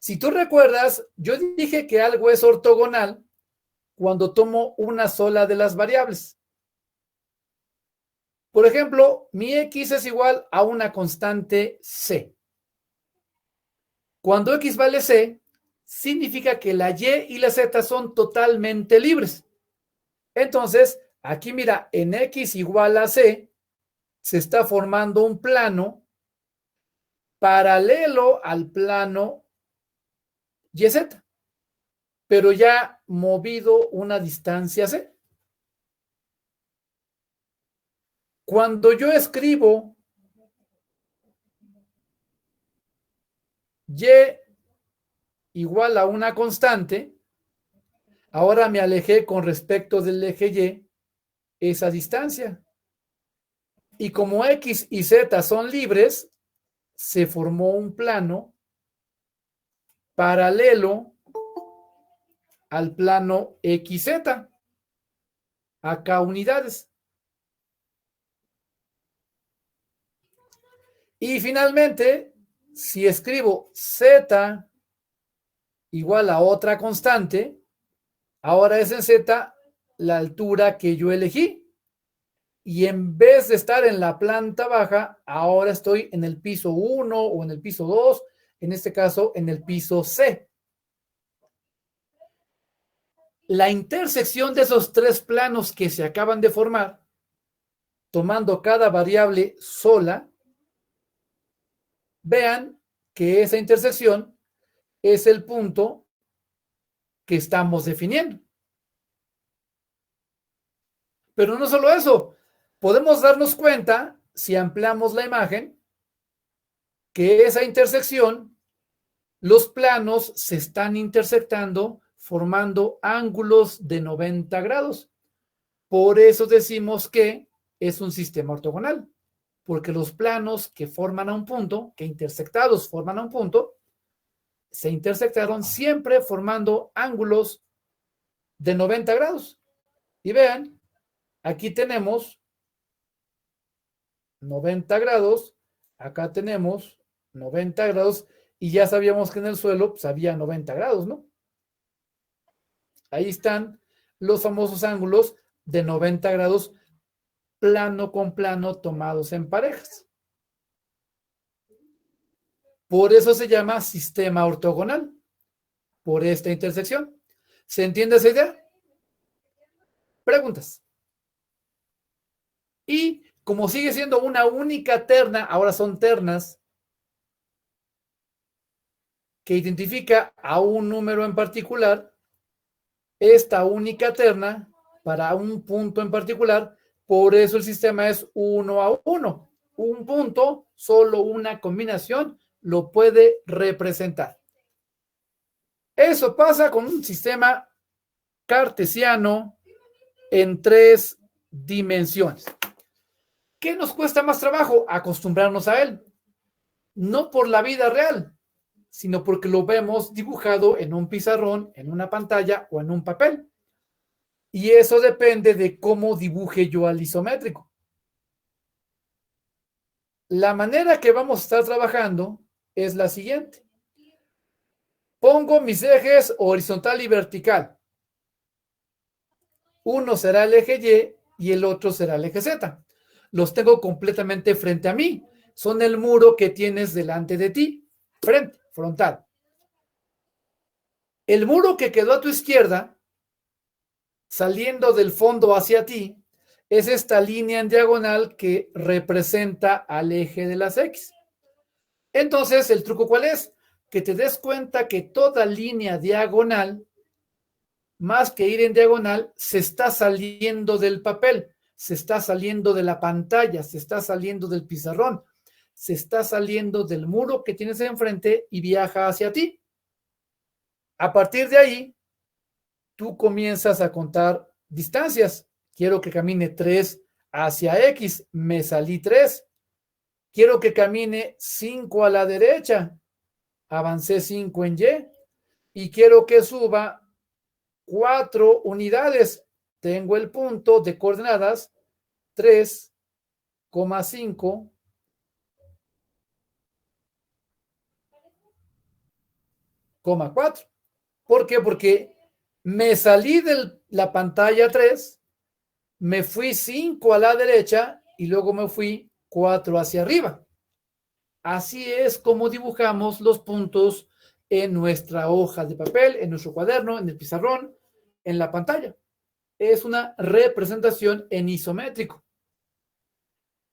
Si tú recuerdas, yo dije que algo es ortogonal cuando tomo una sola de las variables. Por ejemplo, mi x es igual a una constante c. Cuando x vale c, significa que la y y la z son totalmente libres. Entonces, aquí mira, en x igual a c, se está formando un plano paralelo al plano YZ, pero ya movido una distancia c. Cuando yo escribo y igual a una constante, ahora me alejé con respecto del eje y esa distancia. Y como x y z son libres, se formó un plano paralelo al plano XZ, acá unidades. Y finalmente, si escribo z igual a otra constante, ahora es en z la altura que yo elegí. Y en vez de estar en la planta baja, ahora estoy en el piso 1 o en el piso 2, en este caso en el piso C. La intersección de esos tres planos que se acaban de formar, tomando cada variable sola, vean que esa intersección es el punto que estamos definiendo. Pero no solo eso, podemos darnos cuenta, si ampliamos la imagen, que esa intersección, los planos se están intersectando formando ángulos de 90 grados. Por eso decimos que es un sistema ortogonal, porque los planos que forman a un punto, que intersectados forman a un punto, se intersectaron siempre formando ángulos de 90 grados. Y vean, aquí tenemos 90 grados, acá tenemos 90 grados, y ya sabíamos que en el suelo pues, había 90 grados, ¿no? Ahí están los famosos ángulos de 90 grados, plano con plano tomados en parejas. Por eso se llama sistema ortogonal, por esta intersección. ¿Se entiende esa idea? Preguntas. Y como sigue siendo una única terna, ahora son ternas, que identifica a un número en particular, esta única terna para un punto en particular, por eso el sistema es 1 a 1. Un punto, solo una combinación lo puede representar. Eso pasa con un sistema cartesiano en 3 dimensiones. ¿Qué nos cuesta más trabajo? Acostumbrarnos a él. No por la vida real, sino porque lo vemos dibujado en un pizarrón, en una pantalla o en un papel. Y eso depende de cómo dibuje yo al isométrico. La manera que vamos a estar trabajando es la siguiente. Pongo mis ejes horizontal y vertical. Uno será el eje Y y el otro será el eje Z. Los tengo completamente frente a mí. Son el muro que tienes delante de ti, frente, frontal. El muro que quedó a tu izquierda, saliendo del fondo hacia ti, es esta línea en diagonal que representa al eje de las X. Entonces, ¿el truco cuál es? Que te des cuenta que toda línea diagonal, más que ir en diagonal, se está saliendo del papel, se está saliendo de la pantalla, se está saliendo del pizarrón, se está saliendo del muro que tienes enfrente y viaja hacia ti. A partir de ahí, tú comienzas a contar distancias. Quiero que camine 3 hacia X, me salí 3. Quiero que camine 5 a la derecha, avancé 5 en Y. Y quiero que suba 4 unidades. Tengo el punto de coordenadas 3,5. 4. ¿Por qué? Porque me salí de la pantalla 3, me fui 5 a la derecha y luego me fui 4 hacia arriba. Así es como dibujamos los puntos en nuestra hoja de papel, en nuestro cuaderno, en el pizarrón, en la pantalla. Es una representación en isométrico.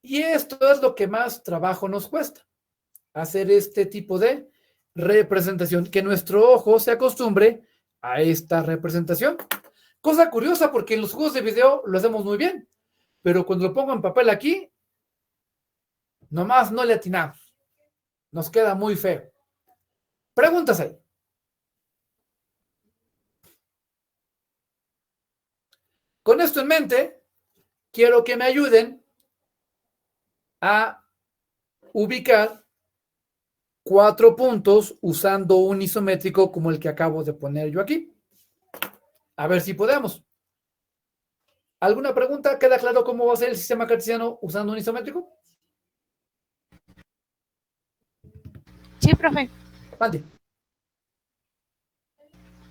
Y esto es lo que más trabajo nos cuesta, hacer este tipo de representación, que nuestro ojo se acostumbre a esta representación. Cosa curiosa, porque en los juegos de video lo hacemos muy bien, pero cuando lo pongo en papel aquí, nomás no le atinamos. Nos queda muy feo. Preguntas ahí. Con esto en mente, quiero que me ayuden a ubicar 4 puntos usando un isométrico como el que acabo de poner yo aquí. A ver si podemos. ¿Alguna pregunta? ¿Queda claro cómo va a ser el sistema cartesiano usando un isométrico? Sí, profe. Mande.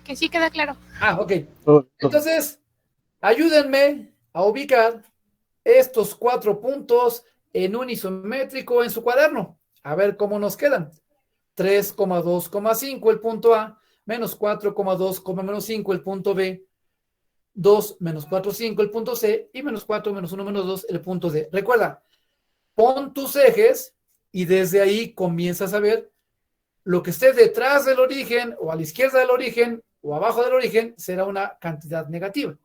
Que sí queda claro. Ok. Entonces, ayúdenme a ubicar estos 4 puntos en un isométrico en su cuaderno. A ver cómo nos quedan. 3,2,5 el punto A, menos 4,2, menos 5 el punto B, 2 menos 4,5 el punto C y menos 4 menos 1 menos 2 el punto D. Recuerda, pon tus ejes y desde ahí comienzas a ver lo que esté detrás del origen o a la izquierda del origen o abajo del origen será una cantidad negativa.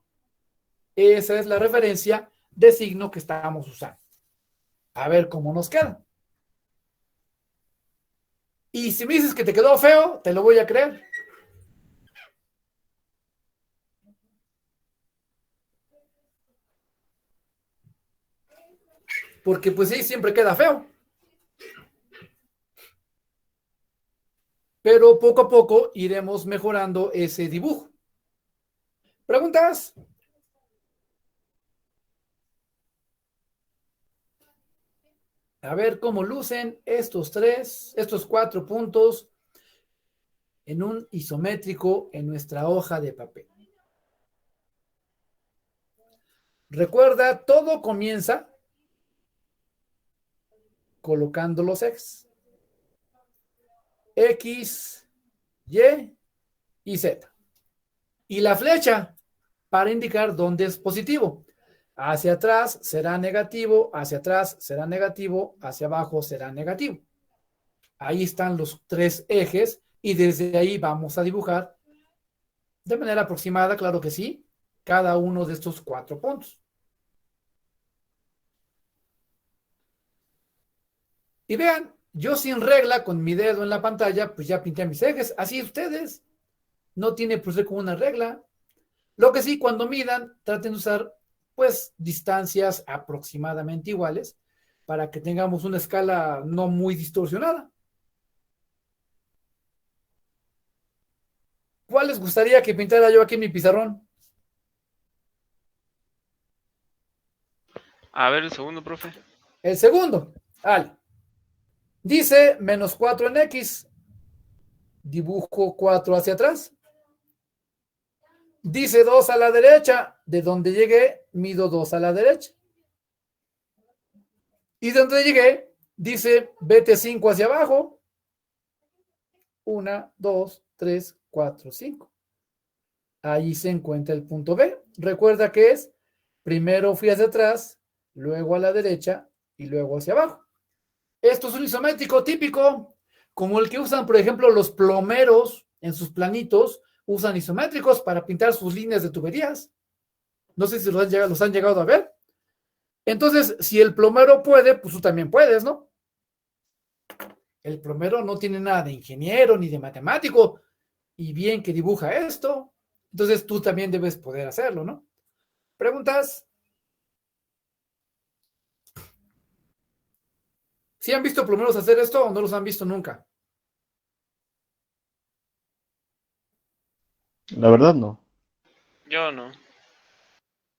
Esa es la referencia de signo que estamos usando. A ver cómo nos queda. Y si me dices que te quedó feo, te lo voy a creer. Porque pues sí, siempre queda feo. Pero poco a poco iremos mejorando ese dibujo. ¿Preguntas? A ver cómo lucen estos 4 puntos en un isométrico en nuestra hoja de papel. Recuerda, todo comienza colocando los ejes. X, Y y Z. Y la flecha para indicar dónde es positivo. Hacia atrás será negativo, hacia atrás será negativo, hacia abajo será negativo. Ahí están los 3 ejes y desde ahí vamos a dibujar de manera aproximada, claro que sí, cada uno de estos 4 puntos. Y vean, yo sin regla, con mi dedo en la pantalla, pues ya pinté mis ejes. Así ustedes. No tiene por ser como una regla. Lo que sí, cuando midan, traten de usar, pues, distancias aproximadamente iguales para que tengamos una escala no muy distorsionada. ¿Cuál les gustaría que pintara yo aquí en mi pizarrón? A ver el segundo, profe. El segundo. Dice menos 4 en X. Dibujo 4 hacia atrás. Dice 2 a la derecha. De donde llegué, mido 2 a la derecha. Y de donde llegué, dice vete 5 hacia abajo. 1, 2, 3, 4, 5. Ahí se encuentra el punto B. Recuerda que es, primero fui hacia atrás, luego a la derecha y luego hacia abajo. Esto es un isométrico típico, como el que usan, por ejemplo, los plomeros en sus planitos, usan isométricos para pintar sus líneas de tuberías. No sé si los han llegado a ver. Entonces, si el plomero puede, pues tú también puedes, ¿no? El plomero no tiene nada de ingeniero ni de matemático, y bien que dibuja esto. Entonces tú también debes poder hacerlo, ¿no? ¿Preguntas? ¿Sí han visto plomeros hacer esto o no los han visto nunca? La verdad no. Yo no.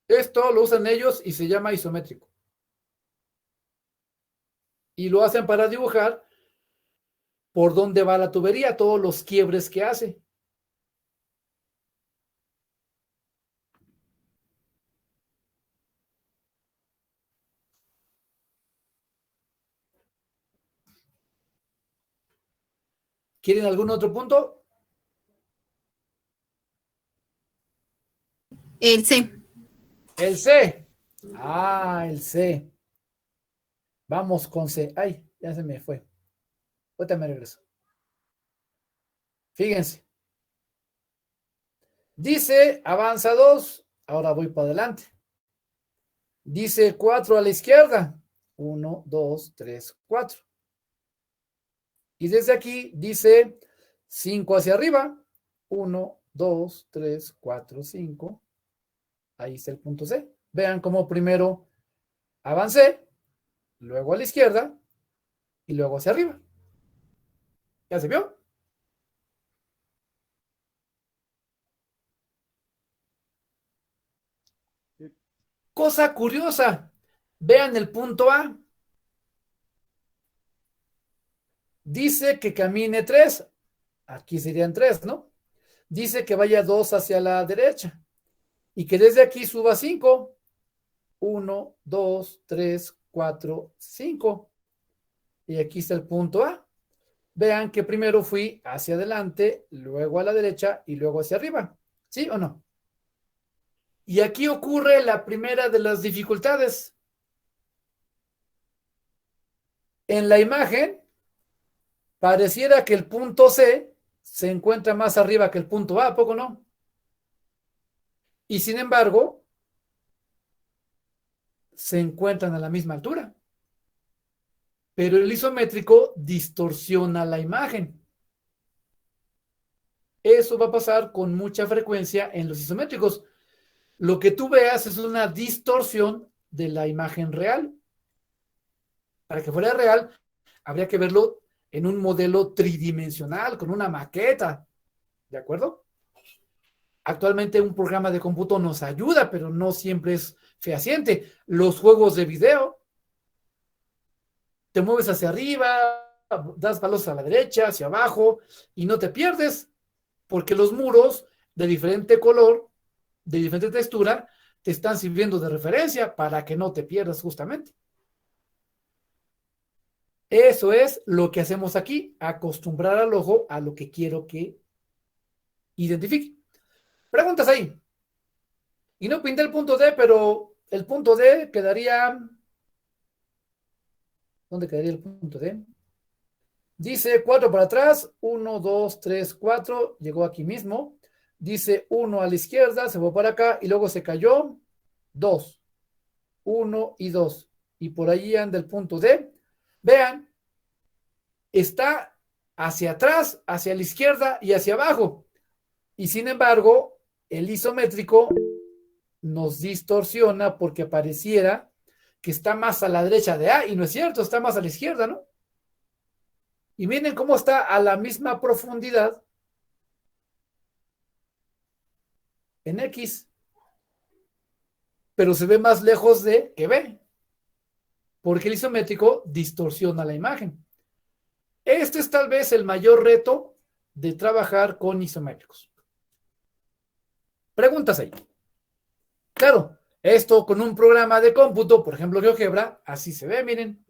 Esto lo usan ellos y se llama isométrico. Y lo hacen para dibujar, por dónde va la tubería, todos los quiebres que hace. ¿Quieren algún otro punto? El C. El C. El C. Vamos con C. Ay, ya se me fue. Ahorita me regreso. Fíjense. Dice avanza 2. Ahora voy para adelante. Dice 4 a la izquierda. 1, 2, 3, 4. Y desde aquí dice 5 hacia arriba. 1, 2, 3, 4, 5. Ahí está el punto C. Vean cómo primero avancé, luego a la izquierda y luego hacia arriba. ¿Ya se vio? Cosa curiosa. Vean el punto A. Dice que camine 3. Aquí serían 3, ¿no? Dice que vaya 2 hacia la derecha. Y que desde aquí suba 5. 1, 2, 3, 4, 5. Y aquí está el punto A. Vean que primero fui hacia adelante, luego a la derecha y luego hacia arriba. ¿Sí o no? Y aquí ocurre la primera de las dificultades. En la imagen, pareciera que el punto C se encuentra más arriba que el punto A, ¿a poco no? Y sin embargo, se encuentran a la misma altura. Pero el isométrico distorsiona la imagen. Eso va a pasar con mucha frecuencia en los isométricos. Lo que tú veas es una distorsión de la imagen real. Para que fuera real, habría que verlo en un modelo tridimensional, con una maqueta. ¿De acuerdo? Actualmente un programa de cómputo nos ayuda, pero no siempre es fehaciente. Los juegos de video, te mueves hacia arriba, das palos a la derecha, hacia abajo, y no te pierdes, porque los muros de diferente color, de diferente textura, te están sirviendo de referencia para que no te pierdas justamente. Eso es lo que hacemos aquí, acostumbrar al ojo a lo que quiero que identifique. Preguntas ahí. Y no pinté el punto D, pero el punto D quedaría... ¿Dónde quedaría el punto D? Dice 4 para atrás, 1, 2, 3, 4, llegó aquí mismo. Dice 1 a la izquierda, se fue para acá y luego se cayó. 2, 1 y 2. Y por ahí anda el punto D. Vean, está hacia atrás, hacia la izquierda y hacia abajo. Y sin embargo, el isométrico nos distorsiona porque pareciera que está más a la derecha de A, y no es cierto, está más a la izquierda, ¿no? Y miren cómo está a la misma profundidad en X, pero se ve más lejos de que B, porque el isométrico distorsiona la imagen. Este es tal vez el mayor reto de trabajar con isométricos. Preguntas ahí. Claro, esto con un programa de cómputo, por ejemplo GeoGebra, así se ve, miren.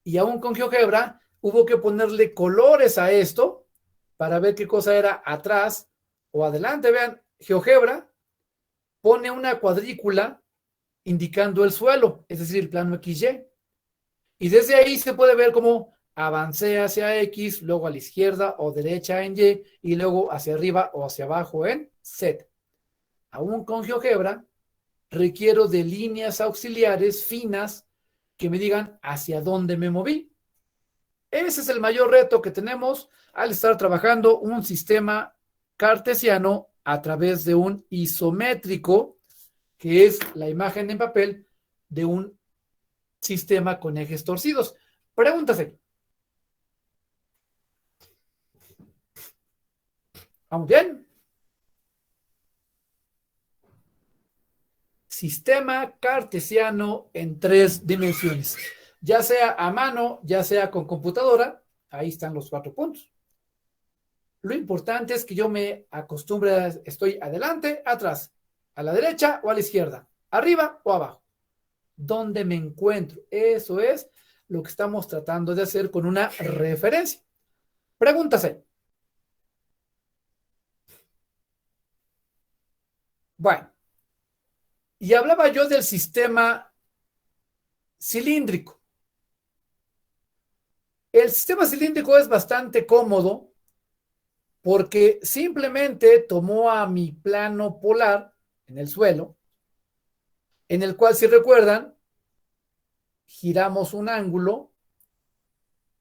Y aún con GeoGebra hubo que ponerle colores a esto para ver qué cosa era atrás o adelante. Vean, GeoGebra pone una cuadrícula indicando el suelo, es decir, el plano XY. Y desde ahí se puede ver cómo avancé hacia X, luego a la izquierda o derecha en Y, y luego hacia arriba o hacia abajo en Z. Aún con GeoGebra, requiero de líneas auxiliares finas que me digan hacia dónde me moví. Ese es el mayor reto que tenemos al estar trabajando un sistema cartesiano a través de un isométrico, que es la imagen en papel de un sistema con ejes torcidos. Pregúntase. ¿Vamos bien? Sistema cartesiano en 3 dimensiones. Ya sea a mano, ya sea con computadora, Ahí están los 4 puntos. Lo importante es que yo me acostumbre, estoy adelante, atrás, a la derecha o a la izquierda, arriba o abajo. ¿Dónde me encuentro? Eso es lo que estamos tratando de hacer con una referencia. Pregúntase. Bueno, y hablaba yo del sistema cilíndrico. El sistema cilíndrico es bastante cómodo porque simplemente tomó a mi plano polar en el suelo, en el cual, si recuerdan, giramos un ángulo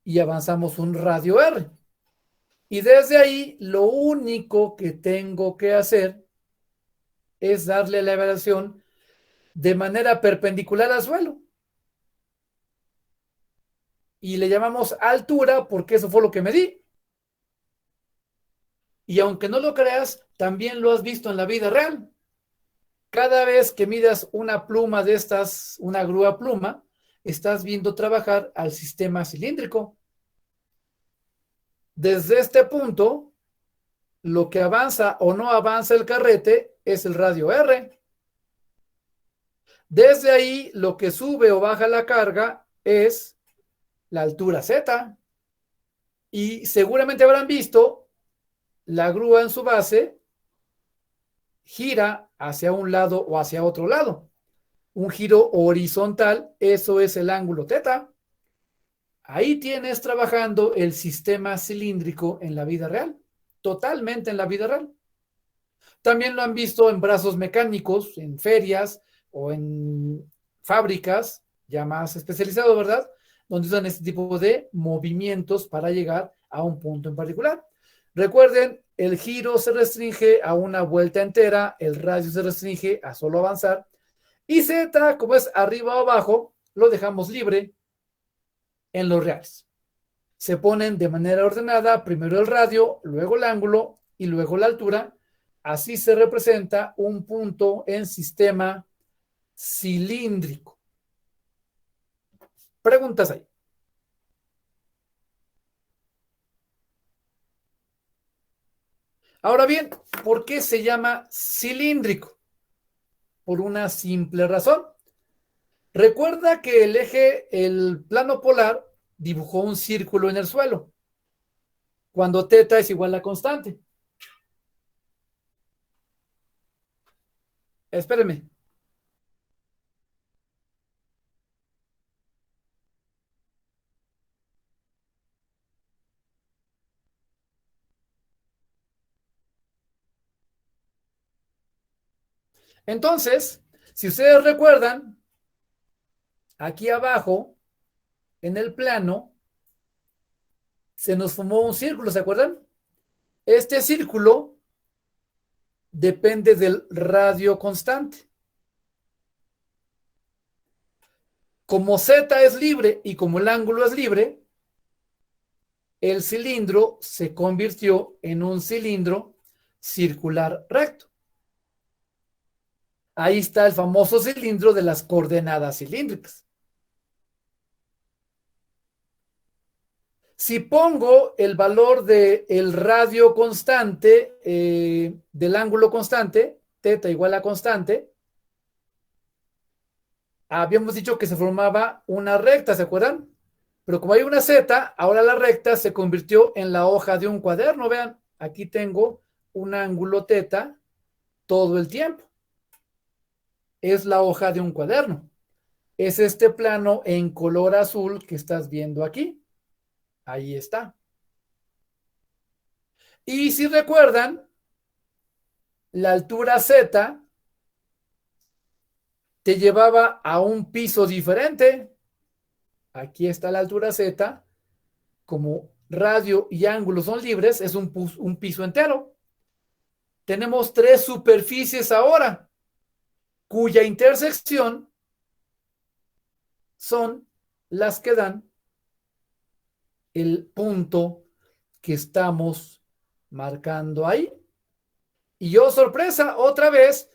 y avanzamos un radio R. Y desde ahí, lo único que tengo que hacer es darle la elevación de manera perpendicular al suelo. Y le llamamos altura porque eso fue lo que medí. Y aunque no lo creas, también lo has visto en la vida real. Cada vez que midas una pluma de estas, una grúa pluma, estás viendo trabajar al sistema cilíndrico. Desde este punto, lo que avanza o no avanza el carrete es el radio R. Desde ahí, lo que sube o baja la carga es la altura Z. Y seguramente habrán visto la grúa en su base gira hacia un lado o hacia otro lado. Un giro horizontal, eso es el ángulo teta. Ahí tienes trabajando el sistema cilíndrico en la vida real, totalmente en la vida real. También lo han visto en brazos mecánicos, en ferias o en fábricas, ya más especializado, ¿verdad? Donde usan este tipo de movimientos para llegar a un punto en particular. Recuerden, el giro se restringe a una vuelta entera, el radio se restringe a solo avanzar, y Z, como es arriba o abajo, lo dejamos libre en los reales. Se ponen de manera ordenada, primero el radio, luego el ángulo y luego la altura. Así se representa un punto en sistema cilíndrico. Preguntas ahí. Ahora bien, ¿por qué se llama cilíndrico? Por una simple razón. Recuerda que el eje, el plano polar, dibujó un círculo en el suelo, cuando teta es igual a constante. Espérenme. Entonces, si ustedes recuerdan, aquí abajo, en el plano, se nos formó un círculo, ¿se acuerdan? Este círculo depende del radio constante. Como Z es libre y como el ángulo es libre, el cilindro se convirtió en un cilindro circular recto. Ahí está el famoso cilindro de las coordenadas cilíndricas. Si pongo el valor del radio constante, del ángulo constante, teta igual a constante, habíamos dicho que se formaba una recta, ¿se acuerdan? Pero como hay una Z, ahora la recta se convirtió en la hoja de un cuaderno. Vean, aquí tengo un ángulo teta todo el tiempo. Es la hoja de un cuaderno. Es este plano en color azul que estás viendo aquí. Ahí está. Y si recuerdan, la altura Z te llevaba a un piso diferente. Aquí está la altura Z. Como radio y ángulo son libres, es un piso entero. Tenemos 3 superficies ahora, cuya intersección son las que dan el punto que estamos marcando ahí. Y oh, sorpresa, otra vez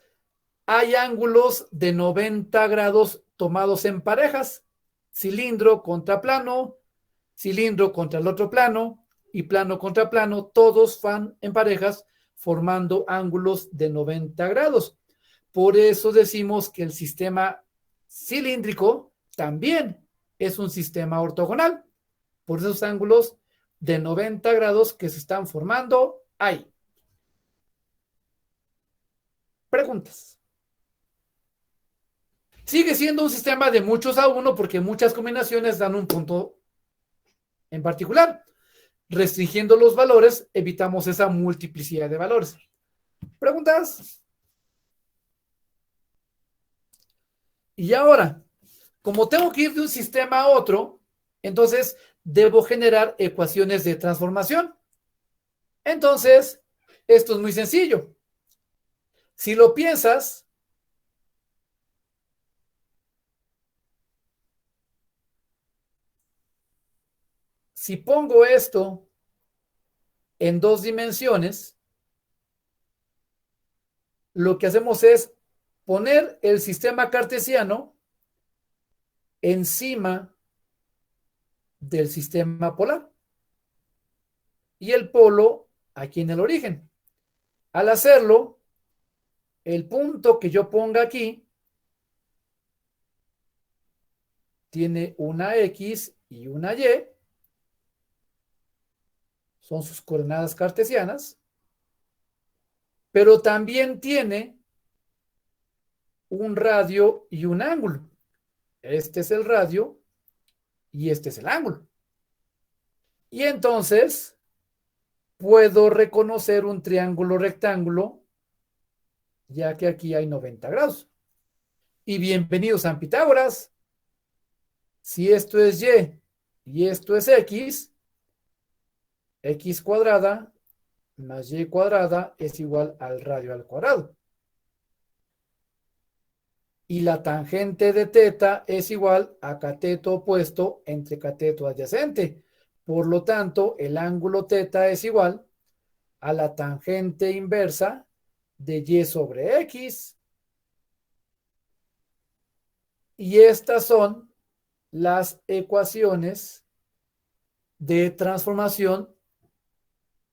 hay ángulos de 90 grados tomados en parejas, cilindro contra plano, cilindro contra el otro plano y plano contra plano, todos van en parejas formando ángulos de 90 grados. Por eso decimos que el sistema cilíndrico también es un sistema ortogonal, por esos ángulos de 90 grados que se están formando ahí. Preguntas. Sigue siendo un sistema de muchos a uno porque muchas combinaciones dan un punto en particular. Restringiendo los valores, evitamos esa multiplicidad de valores. ¿Preguntas? Y ahora, como tengo que ir de un sistema a otro, entonces debo generar ecuaciones de transformación. Entonces, esto es muy sencillo. Si lo piensas, si pongo esto en 2 dimensiones, lo que hacemos es poner el sistema cartesiano encima del sistema polar y el polo aquí en el origen. Al hacerlo, el punto que yo ponga aquí tiene una X y una Y, son sus coordenadas cartesianas, pero también tiene un radio y un ángulo. Este es el radio y este es el ángulo. Y entonces puedo reconocer un triángulo rectángulo, ya que aquí hay 90 grados. Y bienvenidos a Pitágoras. Si esto es Y y esto es X, X cuadrada más Y cuadrada es igual al radio al cuadrado. Y la tangente de teta es igual a cateto opuesto entre cateto adyacente. Por lo tanto, el ángulo teta es igual a la tangente inversa de Y sobre X. Y estas son las ecuaciones de transformación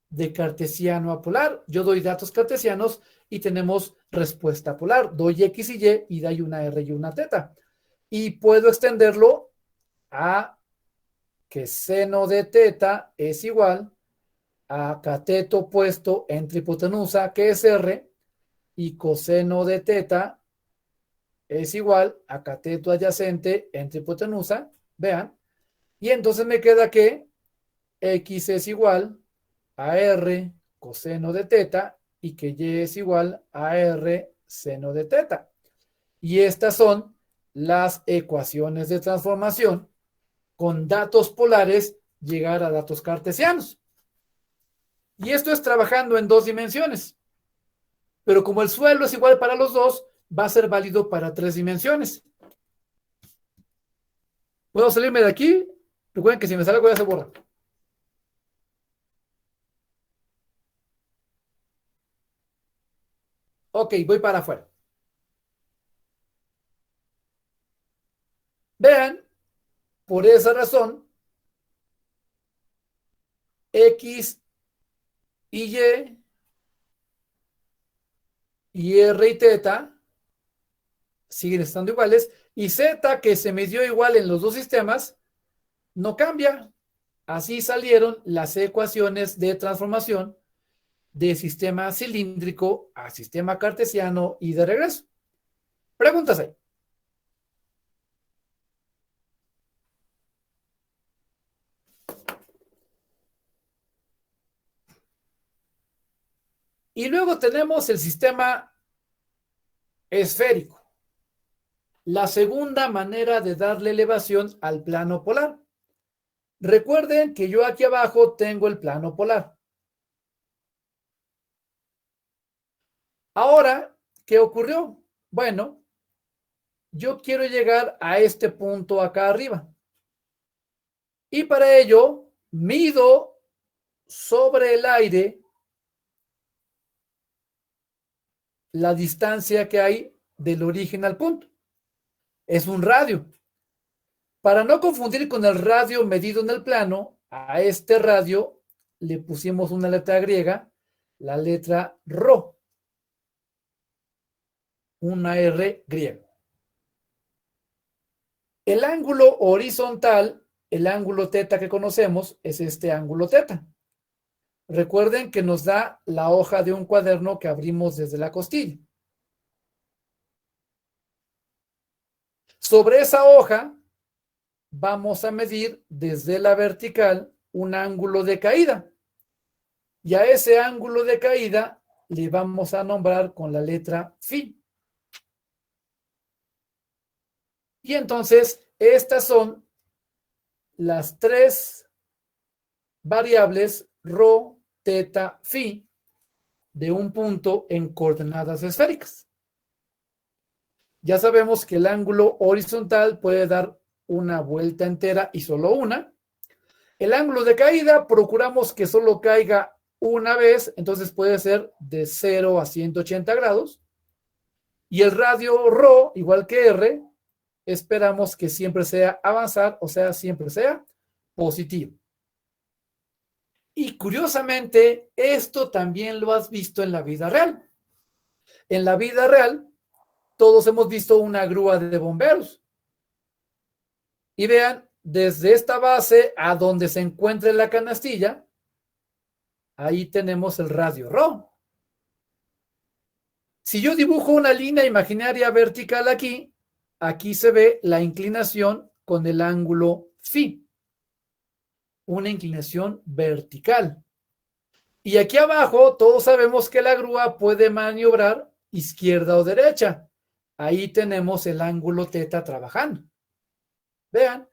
de cartesiano a polar. Yo doy datos cartesianos y tenemos respuesta polar. Doy X y doy una R y una teta. Y puedo extenderlo a que seno de teta es igual a cateto opuesto entre hipotenusa, que es R, y coseno de teta es igual a cateto adyacente entre hipotenusa. Vean. Y entonces me queda que X es igual a R coseno de teta y que Y es igual a R seno de teta. Y estas son las ecuaciones de transformación con datos polares llegar a datos cartesianos. Y esto es trabajando en 2 dimensiones. Pero como el suelo es igual para los dos, va a ser válido para 3 dimensiones. ¿Puedo salirme de aquí? Recuerden que si me salgo ya se borra. Ok, voy para afuera. Vean, por esa razón, X y R y teta siguen estando iguales, y Z, que se midió igual en los dos sistemas, no cambia. Así salieron las ecuaciones de transformación de sistema cilíndrico a sistema cartesiano y de regreso. Preguntas ahí. Y luego tenemos el sistema esférico. La segunda manera de darle elevación al plano polar. Recuerden que yo aquí abajo tengo el plano polar. Ahora, ¿qué ocurrió? Bueno, yo quiero llegar a este punto acá arriba. Y para ello, mido sobre el aire la distancia que hay del origen al punto. Es un radio. Para no confundir con el radio medido en el plano, a este radio le pusimos una letra griega, la letra Rho, una R griega. El ángulo horizontal, el ángulo teta que conocemos, es este ángulo teta. Recuerden que nos da la hoja de un cuaderno que abrimos desde la costilla. Sobre esa hoja vamos a medir desde la vertical un ángulo de caída. Y a ese ángulo de caída le vamos a nombrar con la letra phi. Y entonces, estas son las tres variables rho, teta, phi de un punto en coordenadas esféricas. Ya sabemos que el ángulo horizontal puede dar una vuelta entera y solo una. El ángulo de caída procuramos que solo caiga una vez, entonces puede ser de 0 a 180 grados. Y el radio rho, igual que r, esperamos que siempre sea avanzar, o sea, siempre sea positivo. Y curiosamente, esto también lo has visto en la vida real. En la vida real, todos hemos visto una grúa de bomberos. Y vean, desde esta base a donde se encuentre la canastilla, ahí tenemos el radio rho. Si yo dibujo una línea imaginaria vertical aquí, aquí se ve la inclinación con el ángulo phi. Una inclinación vertical. Y aquí abajo todos sabemos que la grúa puede maniobrar izquierda o derecha. Ahí tenemos el ángulo teta trabajando. Vean,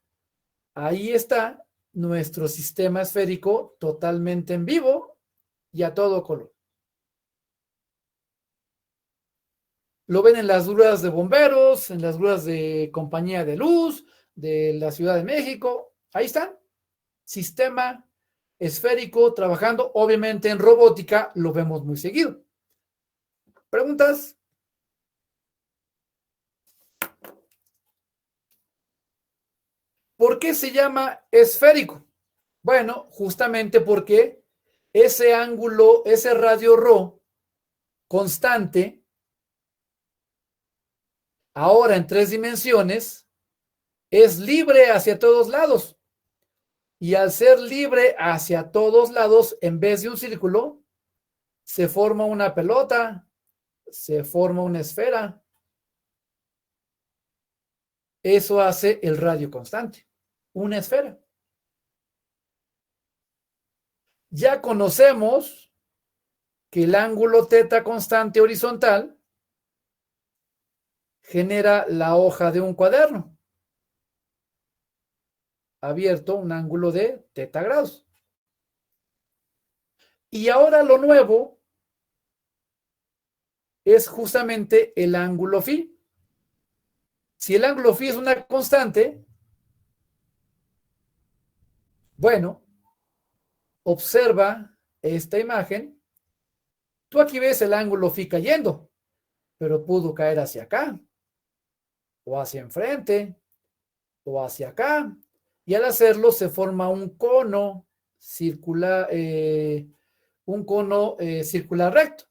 ahí está nuestro sistema esférico totalmente en vivo y a todo color. Lo ven en las grúas de bomberos, en las grúas de compañía de luz, de la Ciudad de México. Ahí están. Sistema esférico trabajando. Obviamente en robótica lo vemos muy seguido. ¿Preguntas? ¿Por qué se llama esférico? Bueno, justamente porque ese ángulo, ese radio rho constante, ahora en 3 dimensiones, es libre hacia todos lados. Y al ser libre hacia todos lados, en vez de un círculo, se forma una pelota, se forma una esfera. Eso hace el radio constante, una esfera. Ya conocemos que el ángulo teta constante horizontal genera la hoja de un cuaderno abierto, un ángulo de teta grados. Y ahora lo nuevo es justamente el ángulo phi. Si el ángulo phi es una constante, bueno, observa esta imagen. Tú aquí ves el ángulo phi cayendo, pero pudo caer hacia acá, o hacia enfrente, o hacia acá. Y al hacerlo se forma un cono circular, circular recto,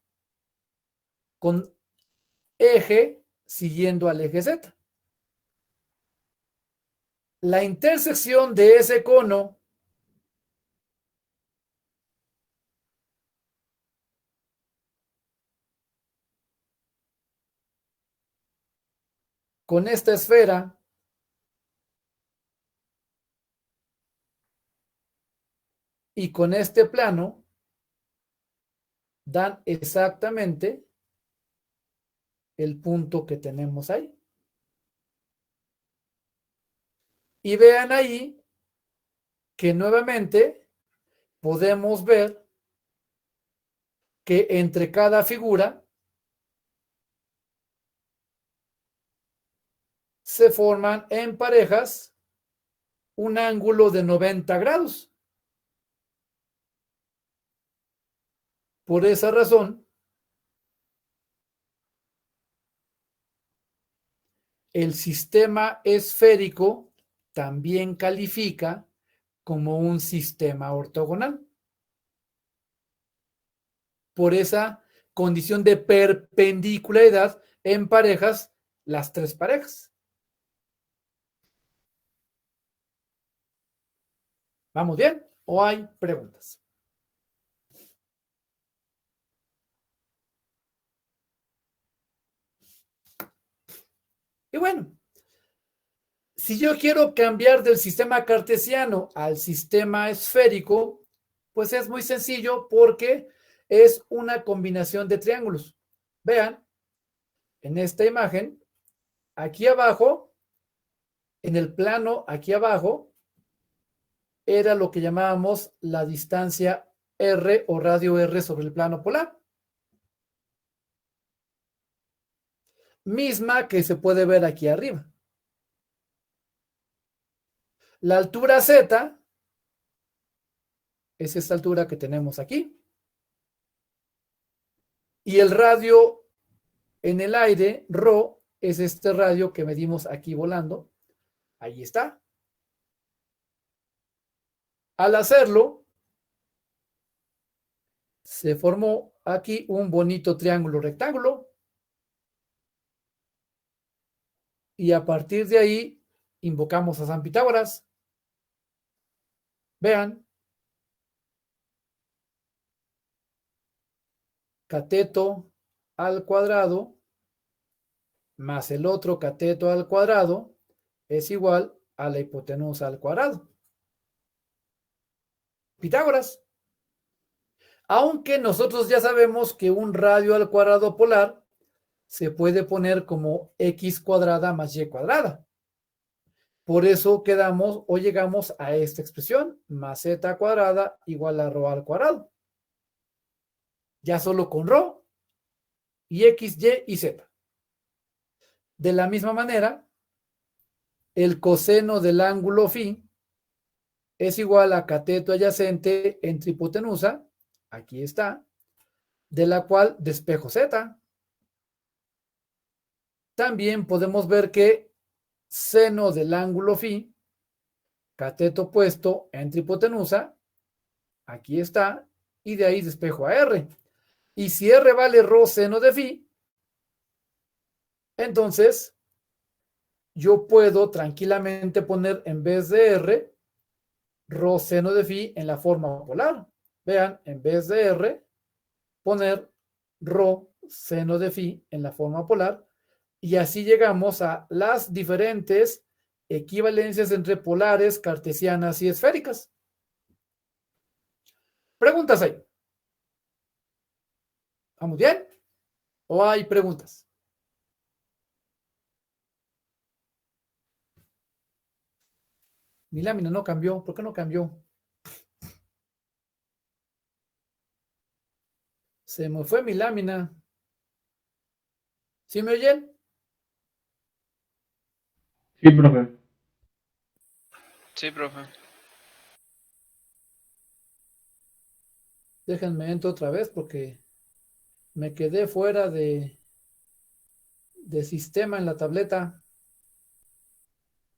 con eje siguiendo al eje Z. La intersección de ese cono con esta esfera y con este plano dan exactamente el punto que tenemos ahí. Y vean ahí que nuevamente podemos ver que entre cada figura se forman en parejas un ángulo de 90 grados. Por esa razón, el sistema esférico también califica como un sistema ortogonal. Por esa condición de perpendicularidad en parejas, las tres parejas. ¿Vamos bien? ¿O hay preguntas? Y bueno, si yo quiero cambiar del sistema cartesiano al sistema esférico, pues es muy sencillo porque es una combinación de triángulos. Vean, en esta imagen, aquí abajo, en el plano aquí abajo, era lo que llamábamos la distancia R o radio R sobre el plano polar. Misma que se puede ver aquí arriba. La altura Z es esta altura que tenemos aquí. Y el radio en el aire, ρ, es este radio que medimos aquí volando. Ahí está. Al hacerlo, se formó aquí un bonito triángulo rectángulo. Y a partir de ahí, invocamos a San Pitágoras. Vean. Cateto al cuadrado más el otro cateto al cuadrado es igual a la hipotenusa al cuadrado. Pitágoras. Aunque nosotros ya sabemos que un radio al cuadrado polar se puede poner como x cuadrada más y cuadrada. Por eso quedamos o llegamos a esta expresión, más z cuadrada igual a ρ al cuadrado. Ya solo con ρ y x, y y z. De la misma manera, el coseno del ángulo φ es igual a cateto adyacente entre hipotenusa, aquí está, de la cual despejo z. También podemos ver que seno del ángulo φ, cateto opuesto entre hipotenusa, aquí está, y de ahí despejo a r. Y si r vale ρ seno de φ, entonces yo puedo tranquilamente poner en vez de r, ρ seno de φ en la forma polar. Vean, en vez de r, poner ρ seno de φ en la forma polar, y así llegamos a las diferentes equivalencias entre polares, cartesianas y esféricas. ¿Preguntas ahí? ¿Vamos bien? ¿O hay preguntas? Mi lámina no cambió. ¿Por qué no cambió? Se me fue mi lámina. ¿Sí me oyen? Sí, profe. Sí, profe. Déjenme entro otra vez porque me quedé fuera de sistema en la tableta.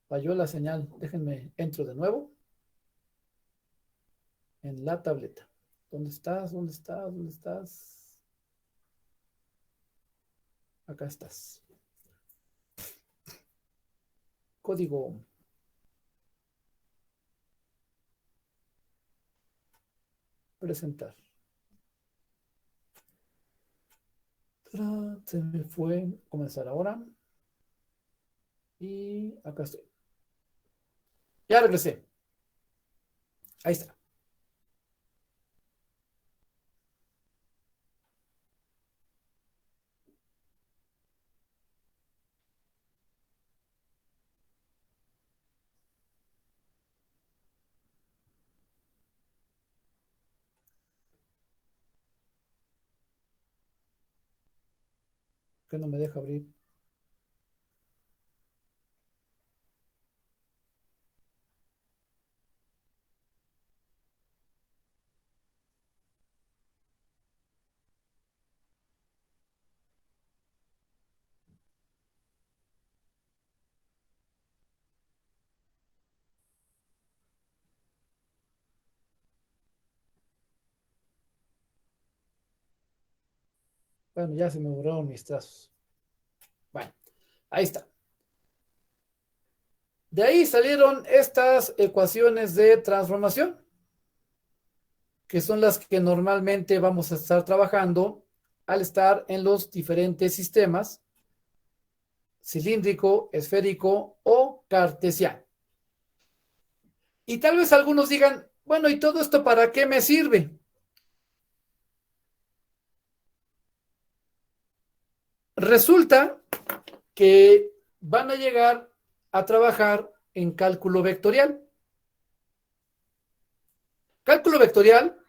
Falló la señal. Déjenme entro de nuevo en la tableta. ¿Dónde estás? ¿Dónde estás? ¿Dónde estás? Acá estás. Código. Presentar. Se me fue. Comenzar ahora. Y acá estoy. Ya regresé. Ahí está. Que no me deja abrir. Bueno, ya se me borraron mis trazos. Bueno, ahí está. De ahí salieron estas ecuaciones de transformación, que son las que normalmente vamos a estar trabajando al estar en los diferentes sistemas, cilíndrico, esférico o cartesiano. Y tal vez algunos digan, bueno, ¿y todo esto para qué me sirve? Resulta que van a llegar a trabajar en cálculo vectorial. Cálculo vectorial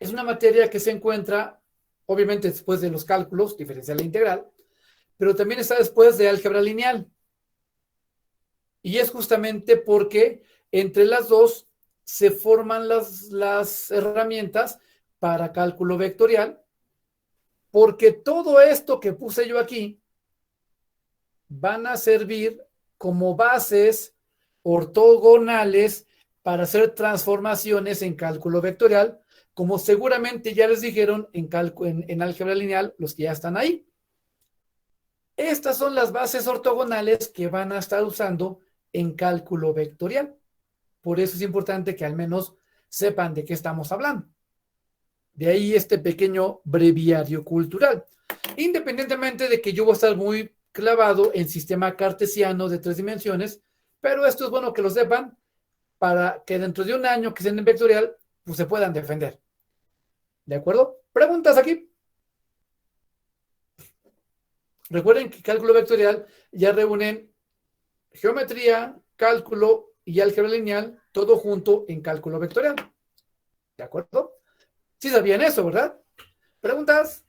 es una materia que se encuentra, obviamente, después de los cálculos, diferencial e integral, pero también está después de álgebra lineal. Y es justamente porque entre las dos se forman las herramientas para cálculo vectorial, porque todo esto que puse yo aquí van a servir como bases ortogonales para hacer transformaciones en cálculo vectorial, como seguramente ya les dijeron en álgebra lineal los que ya están ahí. Estas son las bases ortogonales que van a estar usando en cálculo vectorial. Por eso es importante que al menos sepan de qué estamos hablando. De ahí este pequeño breviario cultural. Independientemente de que yo voy a estar muy clavado en sistema cartesiano de 3 dimensiones, pero esto es bueno que lo sepan para que dentro de un año que estén en vectorial, pues se puedan defender. ¿De acuerdo? ¿Preguntas aquí? Recuerden que cálculo vectorial ya reúnen geometría, cálculo y álgebra lineal, todo junto en cálculo vectorial. ¿De acuerdo? Sí sabían eso, ¿verdad? ¿Preguntas?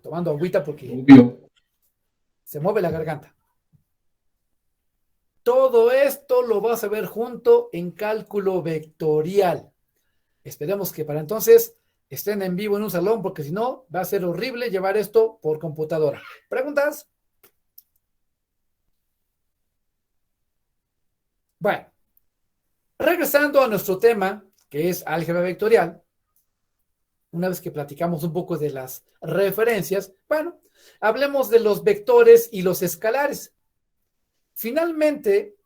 Tomando agüita porque Obvio. se mueve la garganta. Todo esto lo vas a ver junto en cálculo vectorial. Esperemos que para entonces estén en vivo en un salón, porque si no, va a ser horrible llevar esto por computadora. ¿Preguntas? Bueno, regresando a nuestro tema, que es álgebra vectorial, una vez que platicamos un poco de las referencias, bueno, hablemos de los vectores y los escalares. Finalmente,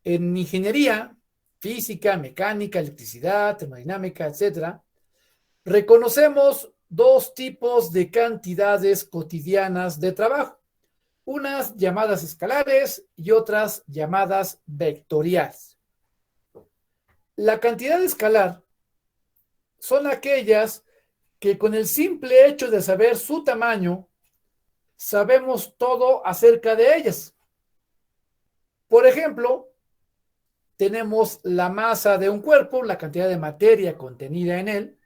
en ingeniería, física, mecánica, electricidad, termodinámica, etcétera, reconocemos dos tipos de cantidades cotidianas de trabajo, unas llamadas escalares y otras llamadas vectoriales. La cantidad escalar son aquellas que con el simple hecho de saber su tamaño, sabemos todo acerca de ellas. Por ejemplo, tenemos la masa de un cuerpo, la cantidad de materia contenida en él,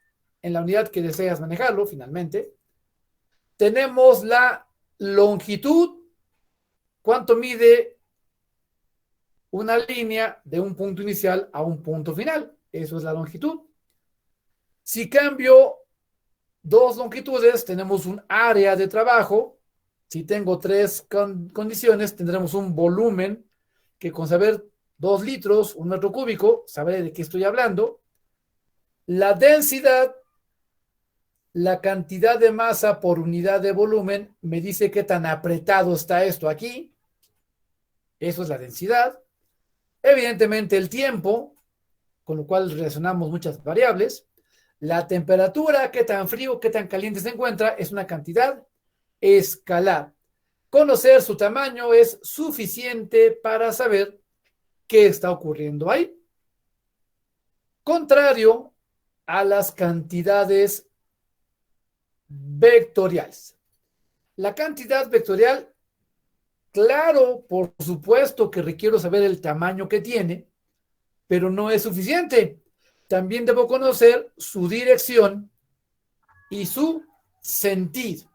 en la unidad que deseas manejarlo, finalmente. Tenemos la longitud, cuánto mide una línea de un punto inicial a un punto final. Eso es la longitud. Si cambio dos longitudes, tenemos un área de trabajo. Si tengo tres condiciones, tendremos un volumen que con saber 2 litros, 1 metro cúbico, sabré de qué estoy hablando. La densidad, la cantidad de masa por unidad de volumen, me dice qué tan apretado está esto aquí. Eso es la densidad. Evidentemente el tiempo, con lo cual relacionamos muchas variables. La temperatura, qué tan frío, qué tan caliente se encuentra, es una cantidad escalar. Conocer su tamaño es suficiente para saber qué está ocurriendo ahí. Contrario a las cantidades vectoriales. La cantidad vectorial, claro, por supuesto que requiero saber el tamaño que tiene, pero no es suficiente. También debo conocer su dirección y su sentido.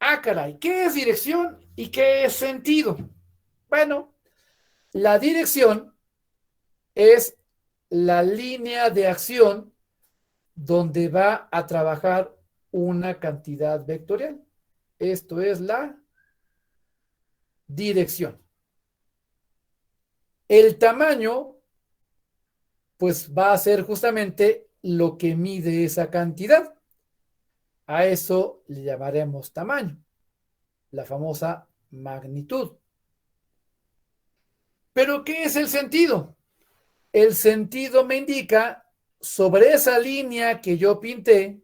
Ah, caray, ¿qué es dirección y qué es sentido? Bueno, la dirección es la línea de acción donde va a trabajar una cantidad vectorial. Esto es la dirección. El tamaño pues va a ser justamente lo que mide esa cantidad. A eso le llamaremos tamaño, la famosa magnitud. ¿Pero qué es el sentido? El sentido me indica sobre esa línea que yo pinté,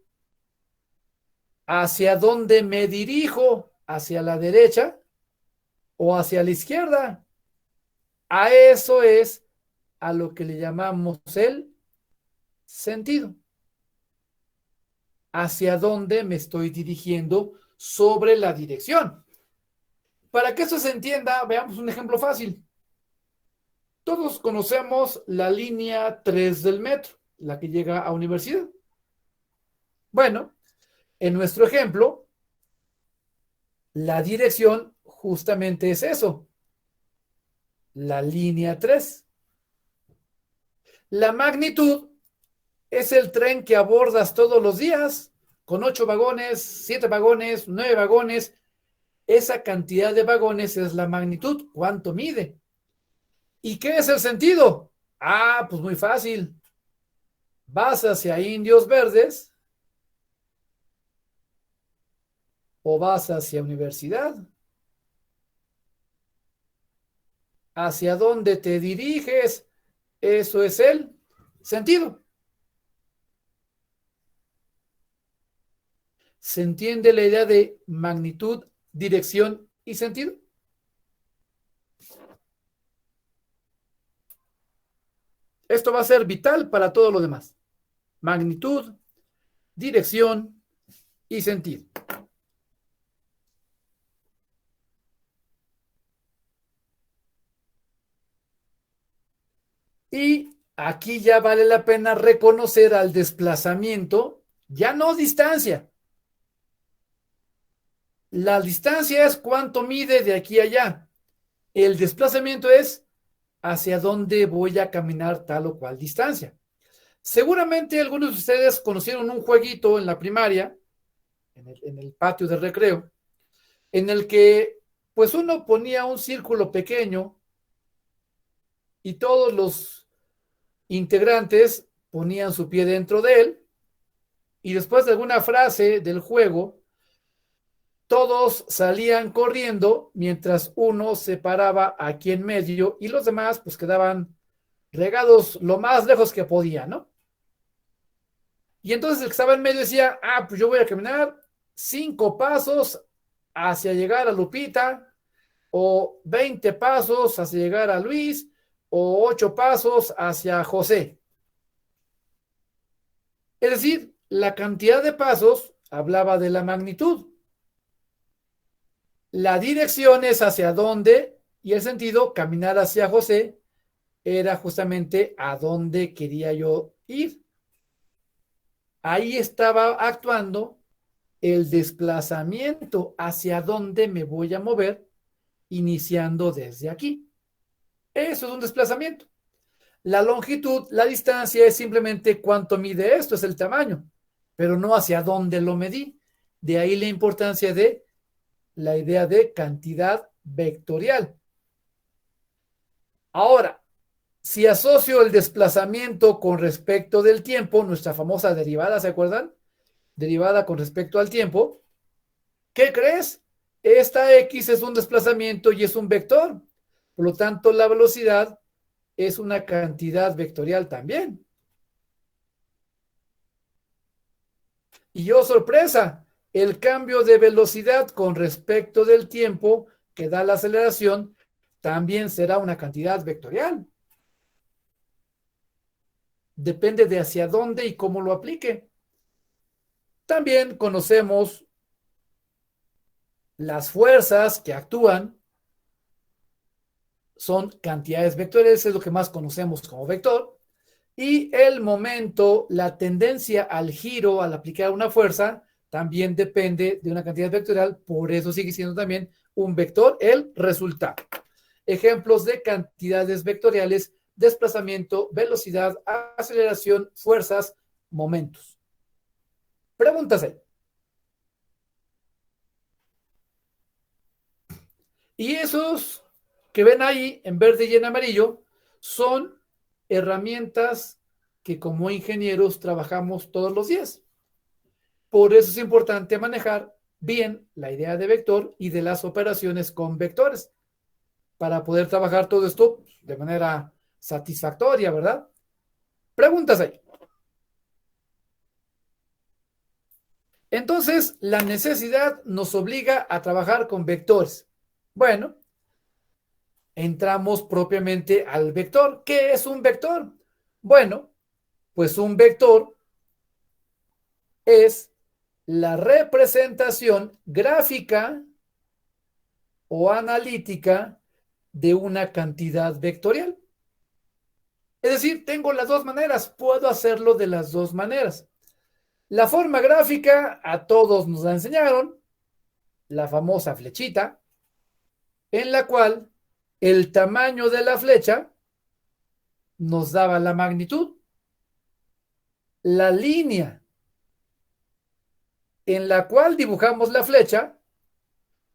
hacia dónde me dirijo, hacia la derecha o hacia la izquierda. A eso es a lo que le llamamos el sentido. Hacia dónde me estoy dirigiendo sobre la dirección. Para que eso se entienda, veamos un ejemplo fácil. Todos conocemos la línea 3 del metro, la que llega a universidad. Bueno, en nuestro ejemplo, la dirección justamente es eso, la línea 3. La magnitud es el tren que abordas todos los días, con 8 vagones, 7 vagones, 9 vagones. Esa cantidad de vagones es la magnitud, ¿cuánto mide? ¿Y qué es el sentido? Ah, pues muy fácil. ¿Vas hacia Indios Verdes o vas hacia universidad? ¿Hacia dónde te diriges? Eso es el sentido. ¿Se entiende la idea de magnitud, dirección y sentido? Esto va a ser vital para todo lo demás. Magnitud, dirección y sentido. Y aquí ya vale la pena reconocer al desplazamiento, ya no distancia. La distancia es cuánto mide de aquí a allá. El desplazamiento es hacia dónde voy a caminar tal o cual distancia. Seguramente algunos de ustedes conocieron un jueguito en la primaria, en el patio de recreo, en el que pues uno ponía un círculo pequeño y todos los integrantes ponían su pie dentro de él y después de alguna frase del juego, todos salían corriendo mientras uno se paraba aquí en medio y los demás pues quedaban regados lo más lejos que podían, ¿no? Y entonces el que estaba en medio decía, pues yo voy a caminar 5 pasos hacia llegar a Lupita, o 20 pasos hacia llegar a Luis, o 8 pasos hacia José. Es decir, la cantidad de pasos hablaba de la magnitud. La dirección es hacia dónde, y el sentido, caminar hacia José, era justamente a dónde quería yo ir. Ahí estaba actuando el desplazamiento, hacia dónde me voy a mover, iniciando desde aquí. Eso es un desplazamiento. La longitud, la distancia es simplemente cuánto mide esto, es el tamaño, pero no hacia dónde lo medí. De ahí la importancia de la idea de cantidad vectorial. Ahora, si asocio el desplazamiento con respecto del tiempo, nuestra famosa derivada, ¿se acuerdan? Derivada con respecto al tiempo, ¿qué crees? Esta X es un desplazamiento y es un vector. Por lo tanto, la velocidad es una cantidad vectorial también. Y oh, sorpresa, el cambio de velocidad con respecto del tiempo que da la aceleración también será una cantidad vectorial. Depende de hacia dónde y cómo lo aplique. También conocemos las fuerzas que actúan, son cantidades vectoriales, es lo que más conocemos como vector. Y el momento, la tendencia al giro al aplicar una fuerza, también depende de una cantidad vectorial, por eso sigue siendo también un vector el resultado. Ejemplos de cantidades vectoriales: desplazamiento, velocidad, aceleración, fuerzas, momentos. Preguntas ahí. Y esos que ven ahí en verde y en amarillo son herramientas que como ingenieros trabajamos todos los días. Por eso es importante manejar bien la idea de vector y de las operaciones con vectores para poder trabajar todo esto de manera satisfactoria, ¿verdad? Preguntas ahí. Entonces, la necesidad nos obliga a trabajar con vectores. Bueno, entramos propiamente al vector. ¿Qué es un vector? Bueno, pues un vector es la representación gráfica o analítica de una cantidad vectorial. Es decir, tengo las dos maneras, puedo hacerlo de las dos maneras. La forma gráfica a todos nos la enseñaron, la famosa flechita, en la cual el tamaño de la flecha nos daba la magnitud. La línea en la cual dibujamos la flecha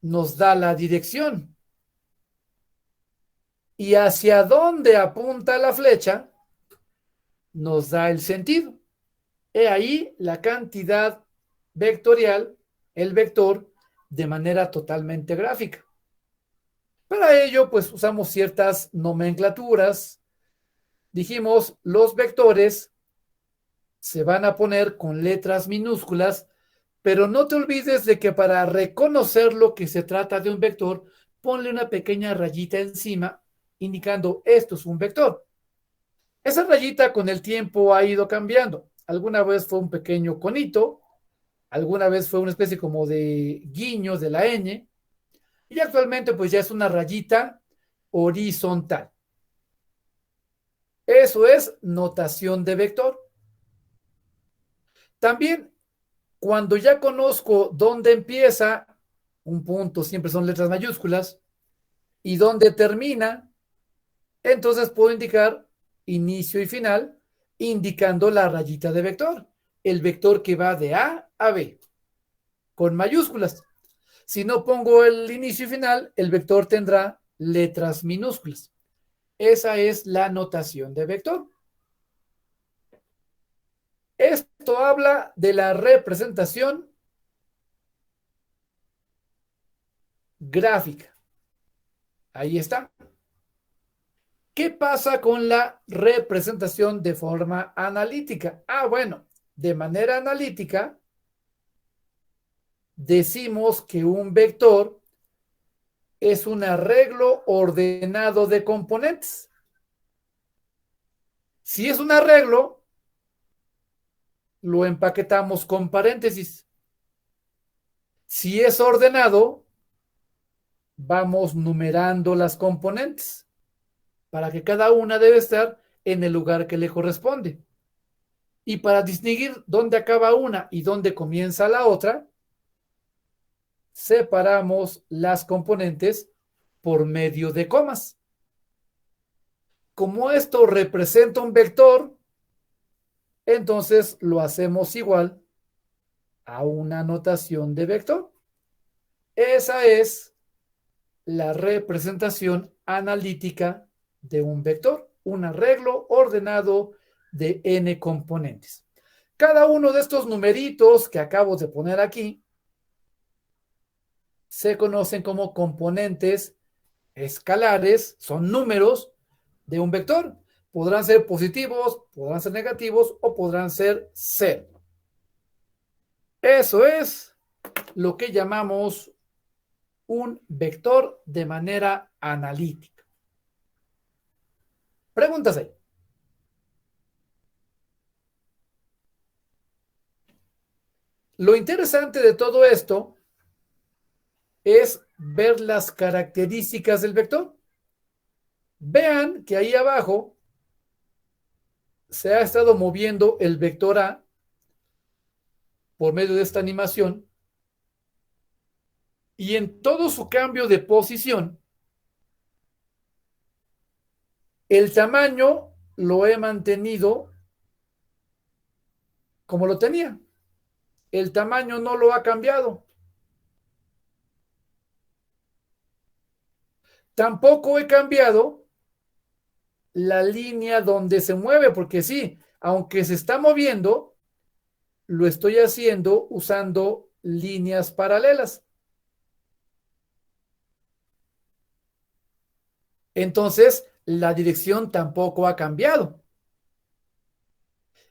nos da la dirección. Y hacia dónde apunta la flecha nos da el sentido. He ahí la cantidad vectorial, el vector, de manera totalmente gráfica. Para ello, pues usamos ciertas nomenclaturas. Dijimos, los vectores se van a poner con letras minúsculas, pero no te olvides de que para reconocer lo que se trata de un vector, ponle una pequeña rayita encima indicando esto es un vector. Esa rayita con el tiempo ha ido cambiando. Alguna vez fue un pequeño conito, alguna vez fue una especie como de guiño de la ñ, y actualmente pues ya es una rayita horizontal. Eso es notación de vector. También, cuando ya conozco dónde empieza, un punto siempre son letras mayúsculas, y dónde termina, entonces puedo indicar inicio y final, indicando la rayita de vector, el vector que va de A a B, con mayúsculas. Si no pongo el inicio y final, el vector tendrá letras minúsculas. Esa es la notación de vector. Esto habla de la representación gráfica. Ahí está. ¿Qué pasa con la representación de forma analítica? Bueno, de manera analítica decimos que un vector es un arreglo ordenado de componentes. Si es un arreglo, lo empaquetamos con paréntesis. Si es ordenado, vamos numerando las componentes para que cada una debe estar en el lugar que le corresponde. Y para distinguir dónde acaba una y dónde comienza la otra, separamos las componentes por medio de comas. Como esto representa un vector, entonces lo hacemos igual a una notación de vector. Esa es la representación analítica de un vector, un arreglo ordenado de n componentes. Cada uno de estos numeritos que acabo de poner aquí se conocen como componentes escalares, son números de un vector. Podrán ser positivos, podrán ser negativos o podrán ser cero. Eso es lo que llamamos un vector de manera analítica. Preguntas ahí. Lo interesante de todo esto es ver las características del vector. Vean que ahí abajo se ha estado moviendo el vector A por medio de esta animación y en todo su cambio de posición, el tamaño lo he mantenido como lo tenía. El tamaño no lo ha cambiado. Tampoco he cambiado la línea donde se mueve, porque sí, aunque se está moviendo, lo estoy haciendo usando líneas paralelas. Entonces, la dirección tampoco ha cambiado.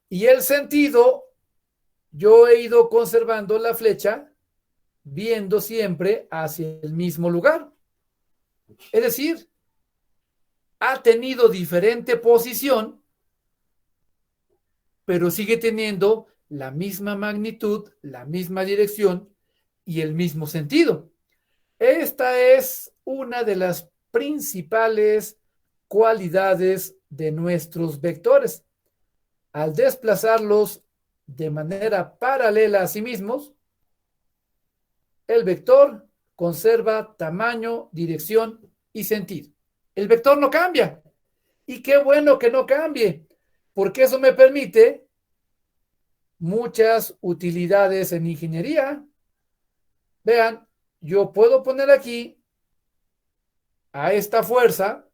Y el sentido, yo he ido conservando la flecha viendo siempre hacia el mismo lugar. Es decir, ha tenido diferente posición, pero sigue teniendo la misma magnitud, la misma dirección y el mismo sentido. Esta es una de las principales cualidades de nuestros vectores. Al desplazarlos de manera paralela a sí mismos, el vector conserva tamaño, dirección y sentido. El vector no cambia. Y qué bueno que no cambie, porque eso me permite muchas utilidades en ingeniería. Vean, yo puedo poner aquí a esta fuerza,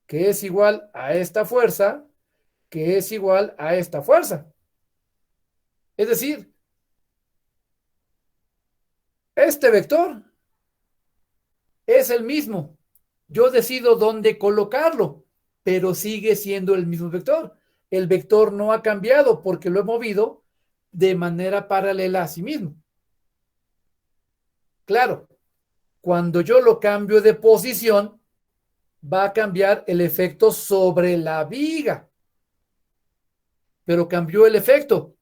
que es igual a esta fuerza, que es igual a esta fuerza. Es decir, este vector es el mismo. Yo decido dónde colocarlo, pero sigue siendo el mismo vector. El vector no ha cambiado porque lo he movido de manera paralela a sí mismo. Claro, cuando yo lo cambio de posición, va a cambiar el efecto sobre la viga. Pero cambió el efecto.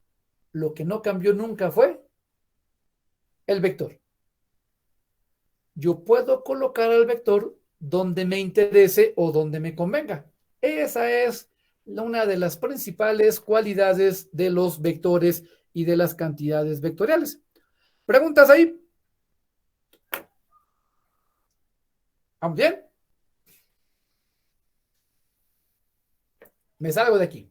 Lo que no cambió nunca fue el vector. Yo puedo colocar el vector donde me interese o donde me convenga. Esa es una de las principales cualidades de los vectores y de las cantidades vectoriales. ¿Preguntas ahí? ¿Vamos bien? Me salgo de aquí.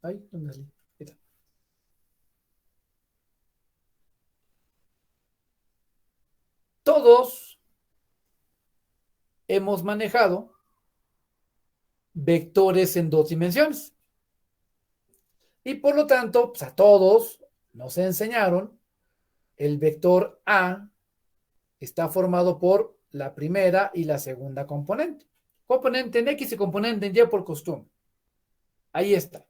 Ay, ¿dónde salí? Ahí está. Todos hemos manejado vectores en dos dimensiones. Y por lo tanto, pues a todos nos enseñaron el vector A está formado por la primera y la segunda componente. Componente en X y componente en Y por costumbre. Ahí está.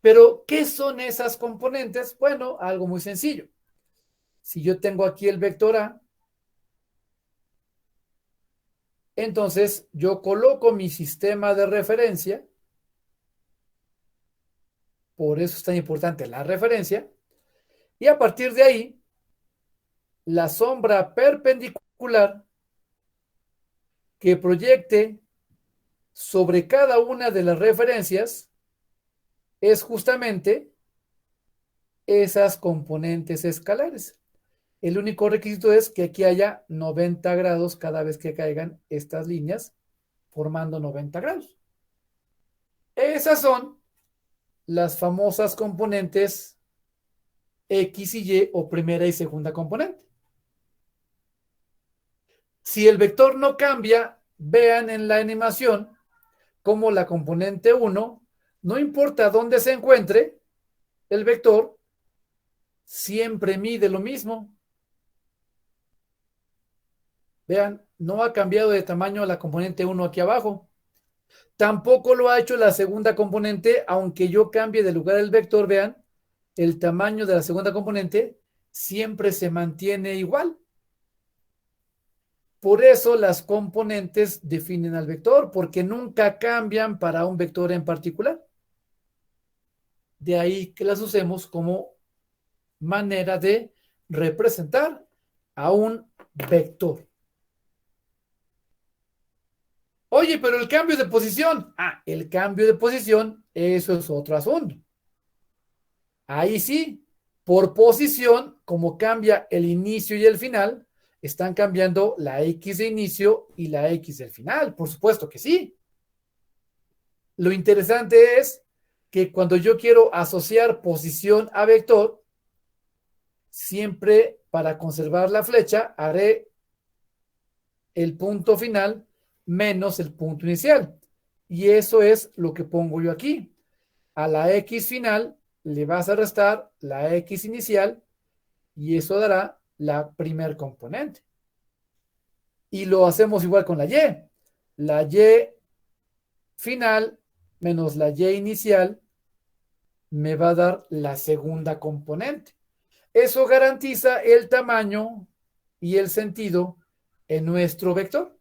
Pero, ¿qué son esas componentes? Bueno, algo muy sencillo. Si yo tengo aquí el vector A, entonces yo coloco mi sistema de referencia, por eso es tan importante la referencia, y a partir de ahí, la sombra perpendicular que proyecte sobre cada una de las referencias es justamente esas componentes escalares. El único requisito es que aquí haya 90 grados cada vez que caigan estas líneas, formando 90 grados. Esas son las famosas componentes X y Y o primera y segunda componente. Si el vector no cambia, vean en la animación como la componente 1, no importa dónde se encuentre, el vector siempre mide lo mismo. Vean, no ha cambiado de tamaño la componente 1 aquí abajo. Tampoco lo ha hecho la segunda componente, aunque yo cambie de lugar el vector, vean, el tamaño de la segunda componente siempre se mantiene igual. Por eso las componentes definen al vector, porque nunca cambian para un vector en particular. De ahí que las usemos como manera de representar a un vector. Oye, pero el cambio de posición. El cambio de posición, eso es otro asunto. Ahí sí, por posición, como cambia el inicio y el final, están cambiando la X de inicio y la X del final. Por supuesto que sí. Lo interesante es que cuando yo quiero asociar posición a vector, siempre para conservar la flecha haré el punto final menos el punto inicial. Y eso es lo que pongo yo aquí. A la X final le vas a restar la X inicial y eso dará la primer componente. Y lo hacemos igual con la Y. La Y final menos la Y inicial me va a dar la segunda componente. Eso garantiza el tamaño y el sentido en nuestro vector.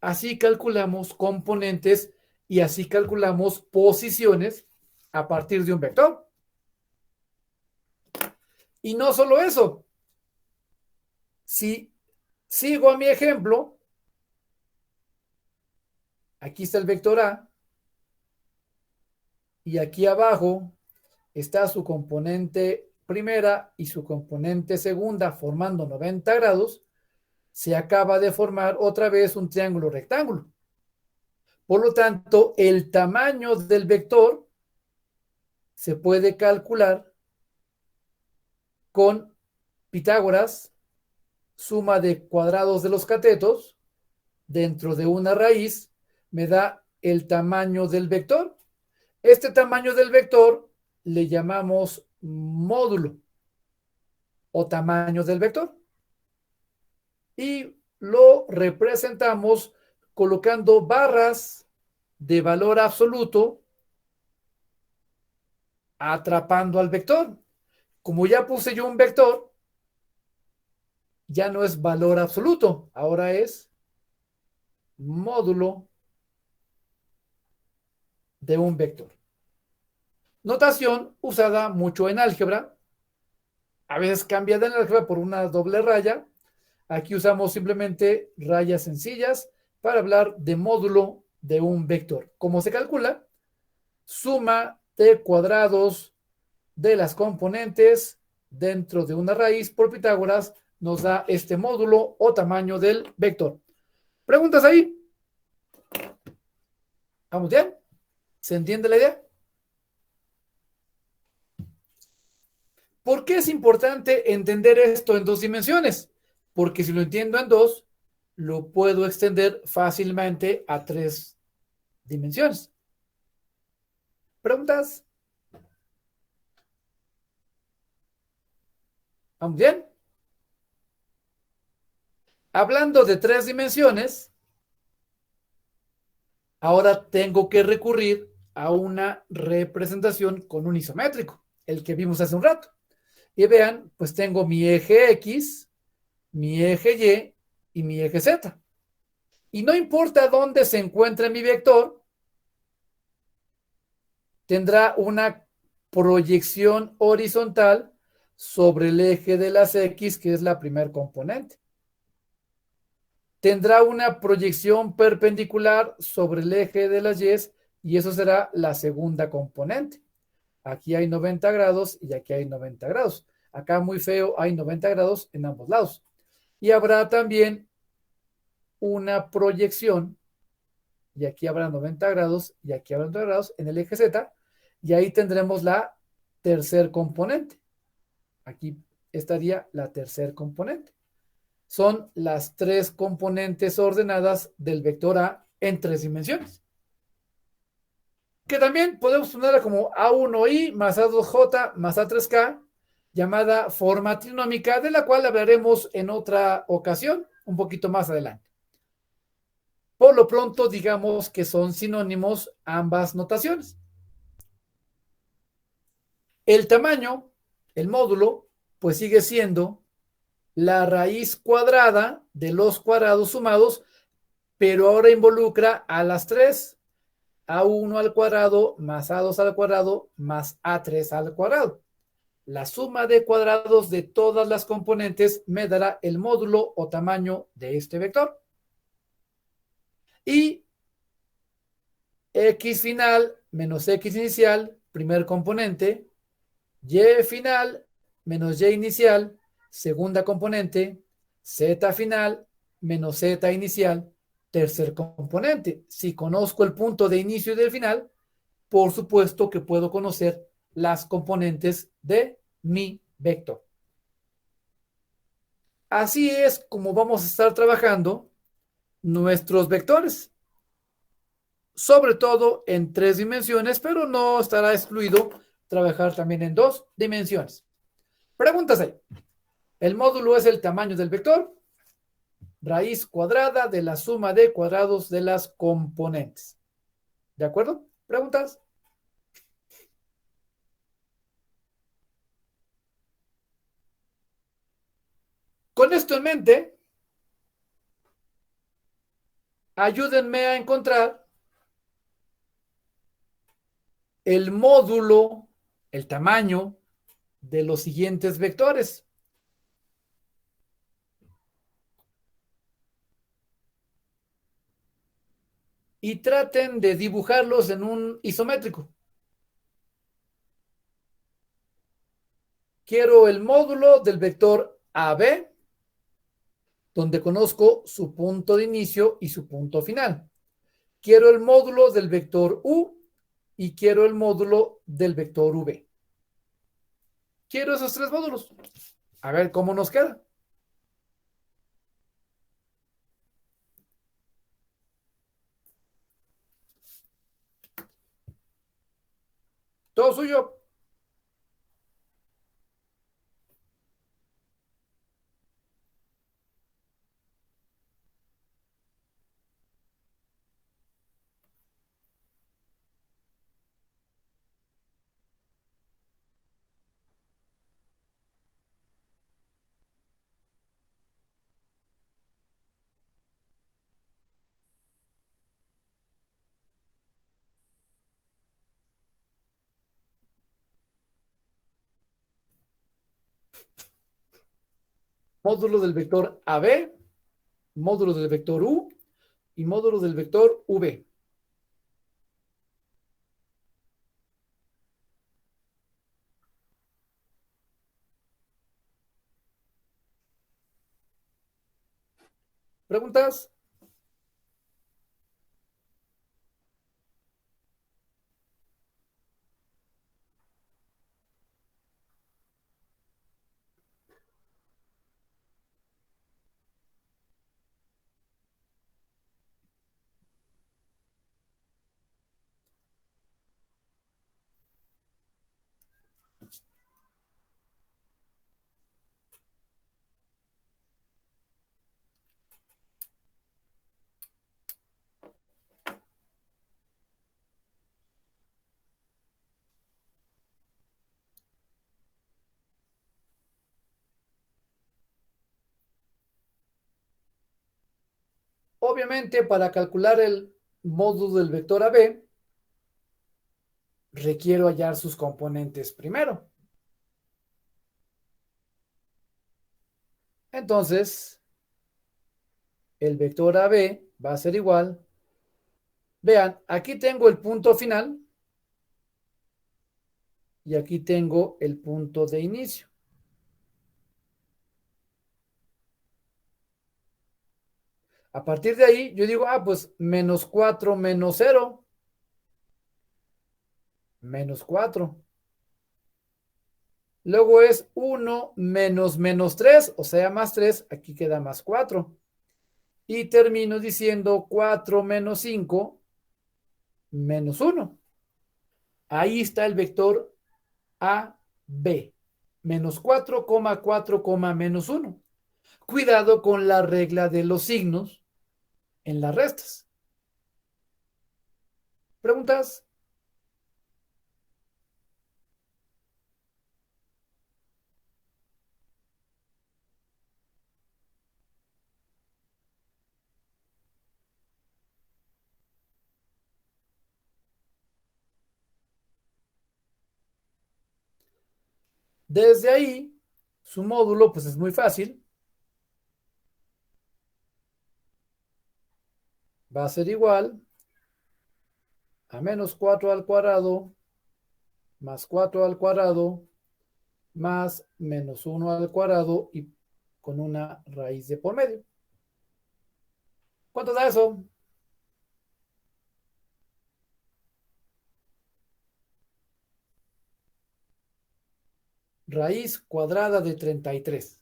Así calculamos componentes y así calculamos posiciones a partir de un vector. Y no solo eso. Si sigo a mi ejemplo, aquí está el vector A y aquí abajo está su componente primera y su componente segunda formando 90 grados, se acaba de formar otra vez un triángulo rectángulo. Por lo tanto, el tamaño del vector se puede calcular con Pitágoras, suma de cuadrados de los catetos, dentro de una raíz, me da el tamaño del vector. Este tamaño del vector le llamamos módulo o tamaño del vector. Y lo representamos colocando barras de valor absoluto atrapando al vector. Como ya puse yo un vector, ya no es valor absoluto, ahora es módulo de un vector. Notación usada mucho en álgebra, a veces cambiada en álgebra por una doble raya. Aquí usamos simplemente rayas sencillas para hablar de módulo de un vector. ¿Cómo se calcula? Suma de cuadrados de las componentes dentro de una raíz por Pitágoras nos da este módulo o tamaño del vector. ¿Preguntas ahí? ¿Vamos bien? ¿Se entiende la idea? ¿Por qué es importante entender esto en 2 dimensiones? Porque si lo entiendo en 2, lo puedo extender fácilmente a 3 dimensiones. ¿Preguntas? ¿Vamos bien? Hablando de 3 dimensiones, ahora tengo que recurrir a una representación con un isométrico, el que vimos hace un rato. Y vean, pues tengo mi eje X, mi eje Y y mi eje Z. Y no importa dónde se encuentre mi vector, tendrá una proyección horizontal sobre el eje de las X, que es la primer componente. Tendrá una proyección perpendicular sobre el eje de las Y eso será la segunda componente. Aquí hay 90 grados y aquí hay 90 grados. Acá muy feo, hay 90 grados en ambos lados. Y habrá también una proyección, y aquí habrá 90 grados y aquí habrá 90 grados en el eje Z, y ahí tendremos la tercer componente. Aquí estaría la tercer componente. Son las 3 componentes ordenadas del vector A en 3 dimensiones. Que también podemos ponerla como A1i más A2j más A3k, llamada forma trinómica, de la cual hablaremos en otra ocasión, un poquito más adelante. Por lo pronto, digamos que son sinónimos ambas notaciones. El tamaño, el módulo, pues sigue siendo la raíz cuadrada de los cuadrados sumados, pero ahora involucra a las 3, A1 al cuadrado más A2 al cuadrado más A3 al cuadrado. La suma de cuadrados de todas las componentes me dará el módulo o tamaño de este vector. Y X final menos X inicial, primer componente, Y final menos Y inicial, segunda componente, Z final menos Z inicial, tercer componente. Si conozco el punto de inicio y del final, por supuesto que puedo conocer las componentes de mi vector. Así es como vamos a estar trabajando nuestros vectores. sobre todo en 3 dimensiones, pero no estará excluido trabajar también en 2 dimensiones. Preguntas ahí. El módulo es el tamaño del vector, raíz cuadrada de la suma de cuadrados de las componentes. ¿De acuerdo? ¿Preguntas? Con esto en mente, ayúdenme a encontrar el módulo, el tamaño de los siguientes vectores. Y traten de dibujarlos en un isométrico. Quiero el módulo del vector AB, donde conozco su punto de inicio y su punto final. Quiero el módulo del vector U y quiero el módulo del vector V. Quiero esos 3 módulos. A ver cómo nos queda. Todo suyo. Módulo del vector AB, módulo del vector U y módulo del vector V. ¿Preguntas? Obviamente, para calcular el módulo del vector AB, requiero hallar sus componentes primero. Entonces, el vector AB va a ser igual. Vean, aquí tengo el punto final y aquí tengo el punto de inicio. A partir de ahí, yo digo, pues menos 4 menos 0, menos 4. Luego es 1 menos menos 3, o sea, más 3, aquí queda más 4. Y termino diciendo 4 menos 5, menos 1. Ahí está el vector AB, menos 4, 4, menos 1. Cuidado con la regla de los signos en las restas. ¿Preguntas? Desde ahí, su módulo pues es muy fácil. Va a ser igual a menos 4 al cuadrado más 4 al cuadrado más menos 1 al cuadrado y con una raíz de por medio. ¿Cuánto da eso? Raíz cuadrada de 33.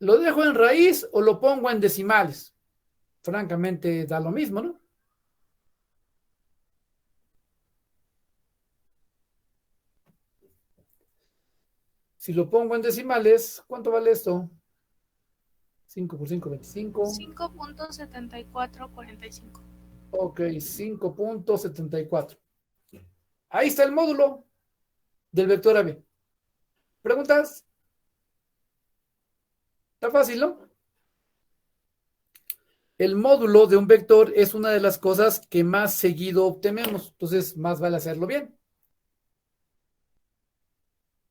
¿Lo dejo en raíz o lo pongo en decimales? francamente da lo mismo, ¿no? Si lo pongo en decimales, ¿cuánto vale esto? 5 por 5, 25. 5.7445. Ok, 5.74. Ahí está el módulo del vector AB. ¿Preguntas? Está fácil, ¿no? El módulo de un vector es una de las cosas que más seguido obtenemos, entonces más vale hacerlo bien.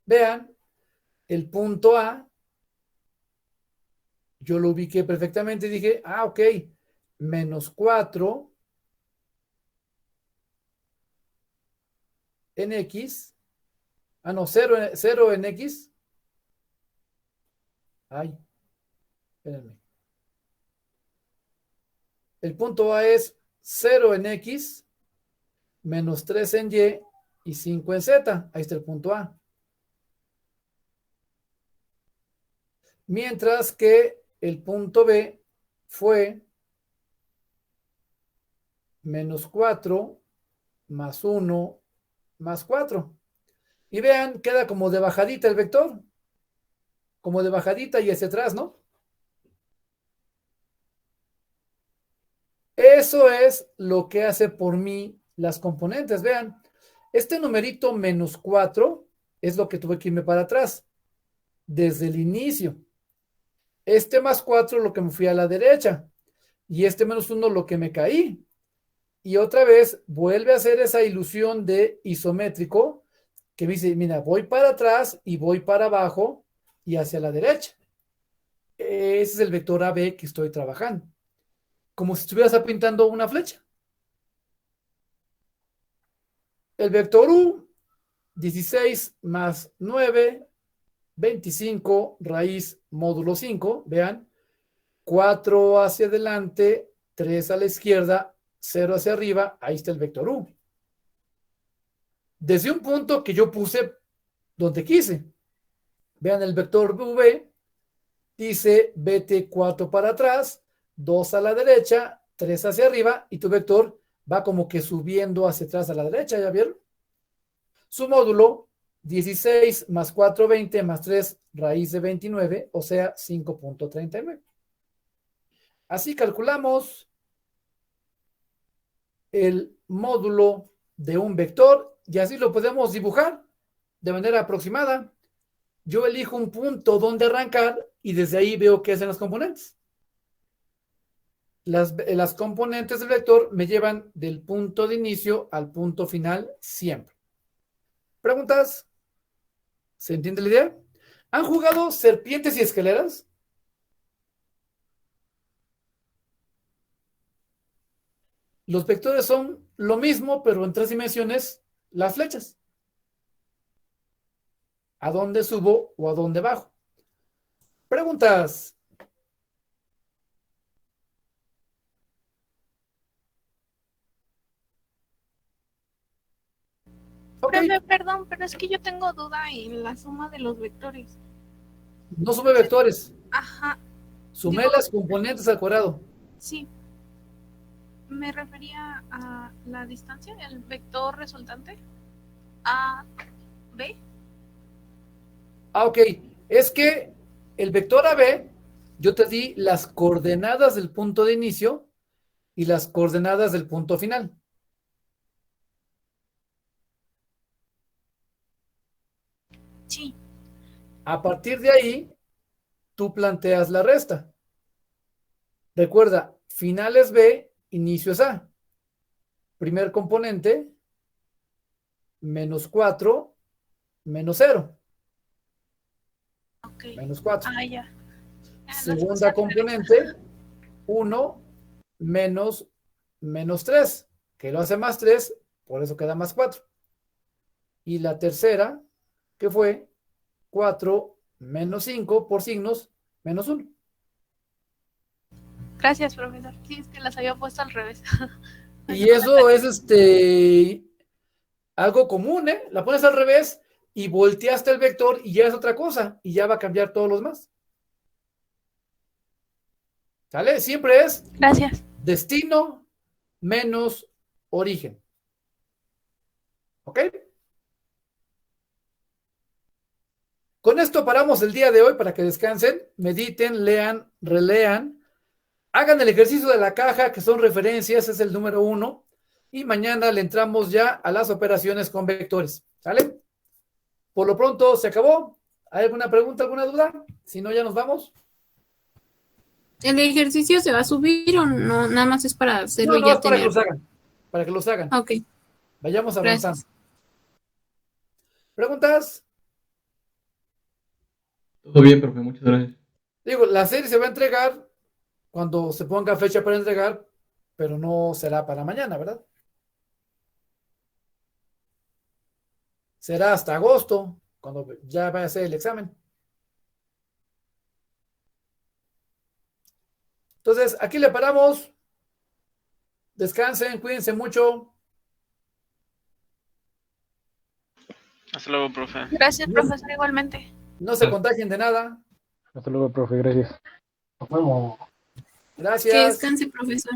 Vean, el punto A, yo lo ubiqué perfectamente y dije, ok, menos 4 en X, no, 0 en X. Ay, espérenme. El punto A es 0 en X, menos 3 en Y y 5 en Z. Ahí está el punto A. Mientras que el punto B fue menos 4 más 1 más 4. Y vean, queda como de bajadita el vector. Como de bajadita y hacia atrás, ¿no? Eso es lo que hace por mí las componentes. Vean, este numerito menos 4 es lo que tuve que irme para atrás, desde el inicio. Este más 4 lo que me fui a la derecha. Y este menos 1 lo que me caí. Y otra vez vuelve a hacer esa ilusión de isométrico que me dice, mira, voy para atrás y voy para abajo y hacia la derecha. Ese es el vector AB que estoy trabajando. Como si estuvieras pintando una flecha. El vector U, 16 más 9, 25, raíz módulo 5, vean, 4 hacia adelante, 3 a la izquierda, 0 hacia arriba, ahí está el vector U. Desde un punto que yo puse donde quise. Vean el vector V, dice vete 4 para atrás, 2 a la derecha, 3 hacia arriba, y tu vector va como que subiendo hacia atrás a la derecha, ¿ya vieron? Su módulo, 16 más 4, 20 más 3, raíz de 29, o sea, 5.39. Así calculamos el módulo de un vector y así lo podemos dibujar de manera aproximada. Yo elijo un punto donde arrancar y desde ahí veo qué hacen las componentes. Las componentes del vector me llevan del punto de inicio al punto final siempre. ¿Preguntas? ¿Se entiende la idea? ¿Han jugado serpientes y escaleras? Los vectores son lo mismo, pero en 3 dimensiones, las flechas. ¿A dónde subo o a dónde bajo? ¿Preguntas? Ok, Profe, perdón, pero es que yo tengo duda en la suma de los vectores. no sume vectores. Ajá, Sumé digo, las componentes al cuadrado. sí. Me refería a la distancia, el vector resultante. A, B. Ok, es que el vector AB, yo te di las coordenadas del punto de inicio y las coordenadas del punto final. Sí. A partir de ahí, tú planteas la resta. Recuerda, final es B, inicio es A. Primer componente, menos 4, menos 0. Ok. Menos 4. Ya. Segunda componente, 1 menos 3, que lo hace más 3, por eso queda más 4. Y la tercera, que fue 4 menos 5 por signos, menos 1. Gracias, profesor. Sí, es que las había puesto al revés. Y eso es algo común, ¿eh? La pones al revés y volteaste el vector y ya es otra cosa y ya va a cambiar todos los más. ¿Sale? Siempre es Gracias. destino menos origen. ¿Ok? Con esto paramos el día de hoy para que descansen, mediten, lean, relean, hagan el ejercicio de la caja, que son referencias, es el número 1, y mañana le entramos ya a las operaciones con vectores. ¿Sale? Por lo pronto se acabó. ¿Hay alguna pregunta, alguna duda? Si no, ya nos vamos. ¿El ejercicio se va a subir o no? Nada más es para hacerlo No, y no, ya es para que tener. los hagan. Para que los hagan. Ok, Vayamos avanzando. gracias. ¿Preguntas? Todo bien, profe, muchas gracias. Digo, la serie se va a entregar cuando se ponga fecha para entregar, pero no será para mañana, ¿verdad? Será hasta agosto, cuando ya vaya a ser el examen. Entonces, aquí le paramos. Descansen, cuídense mucho. Hasta luego, profe. Gracias, profesor, igualmente. No se contagien de nada. Hasta luego, profe, gracias. Nos vemos. Que Gracias. descanse, profesor.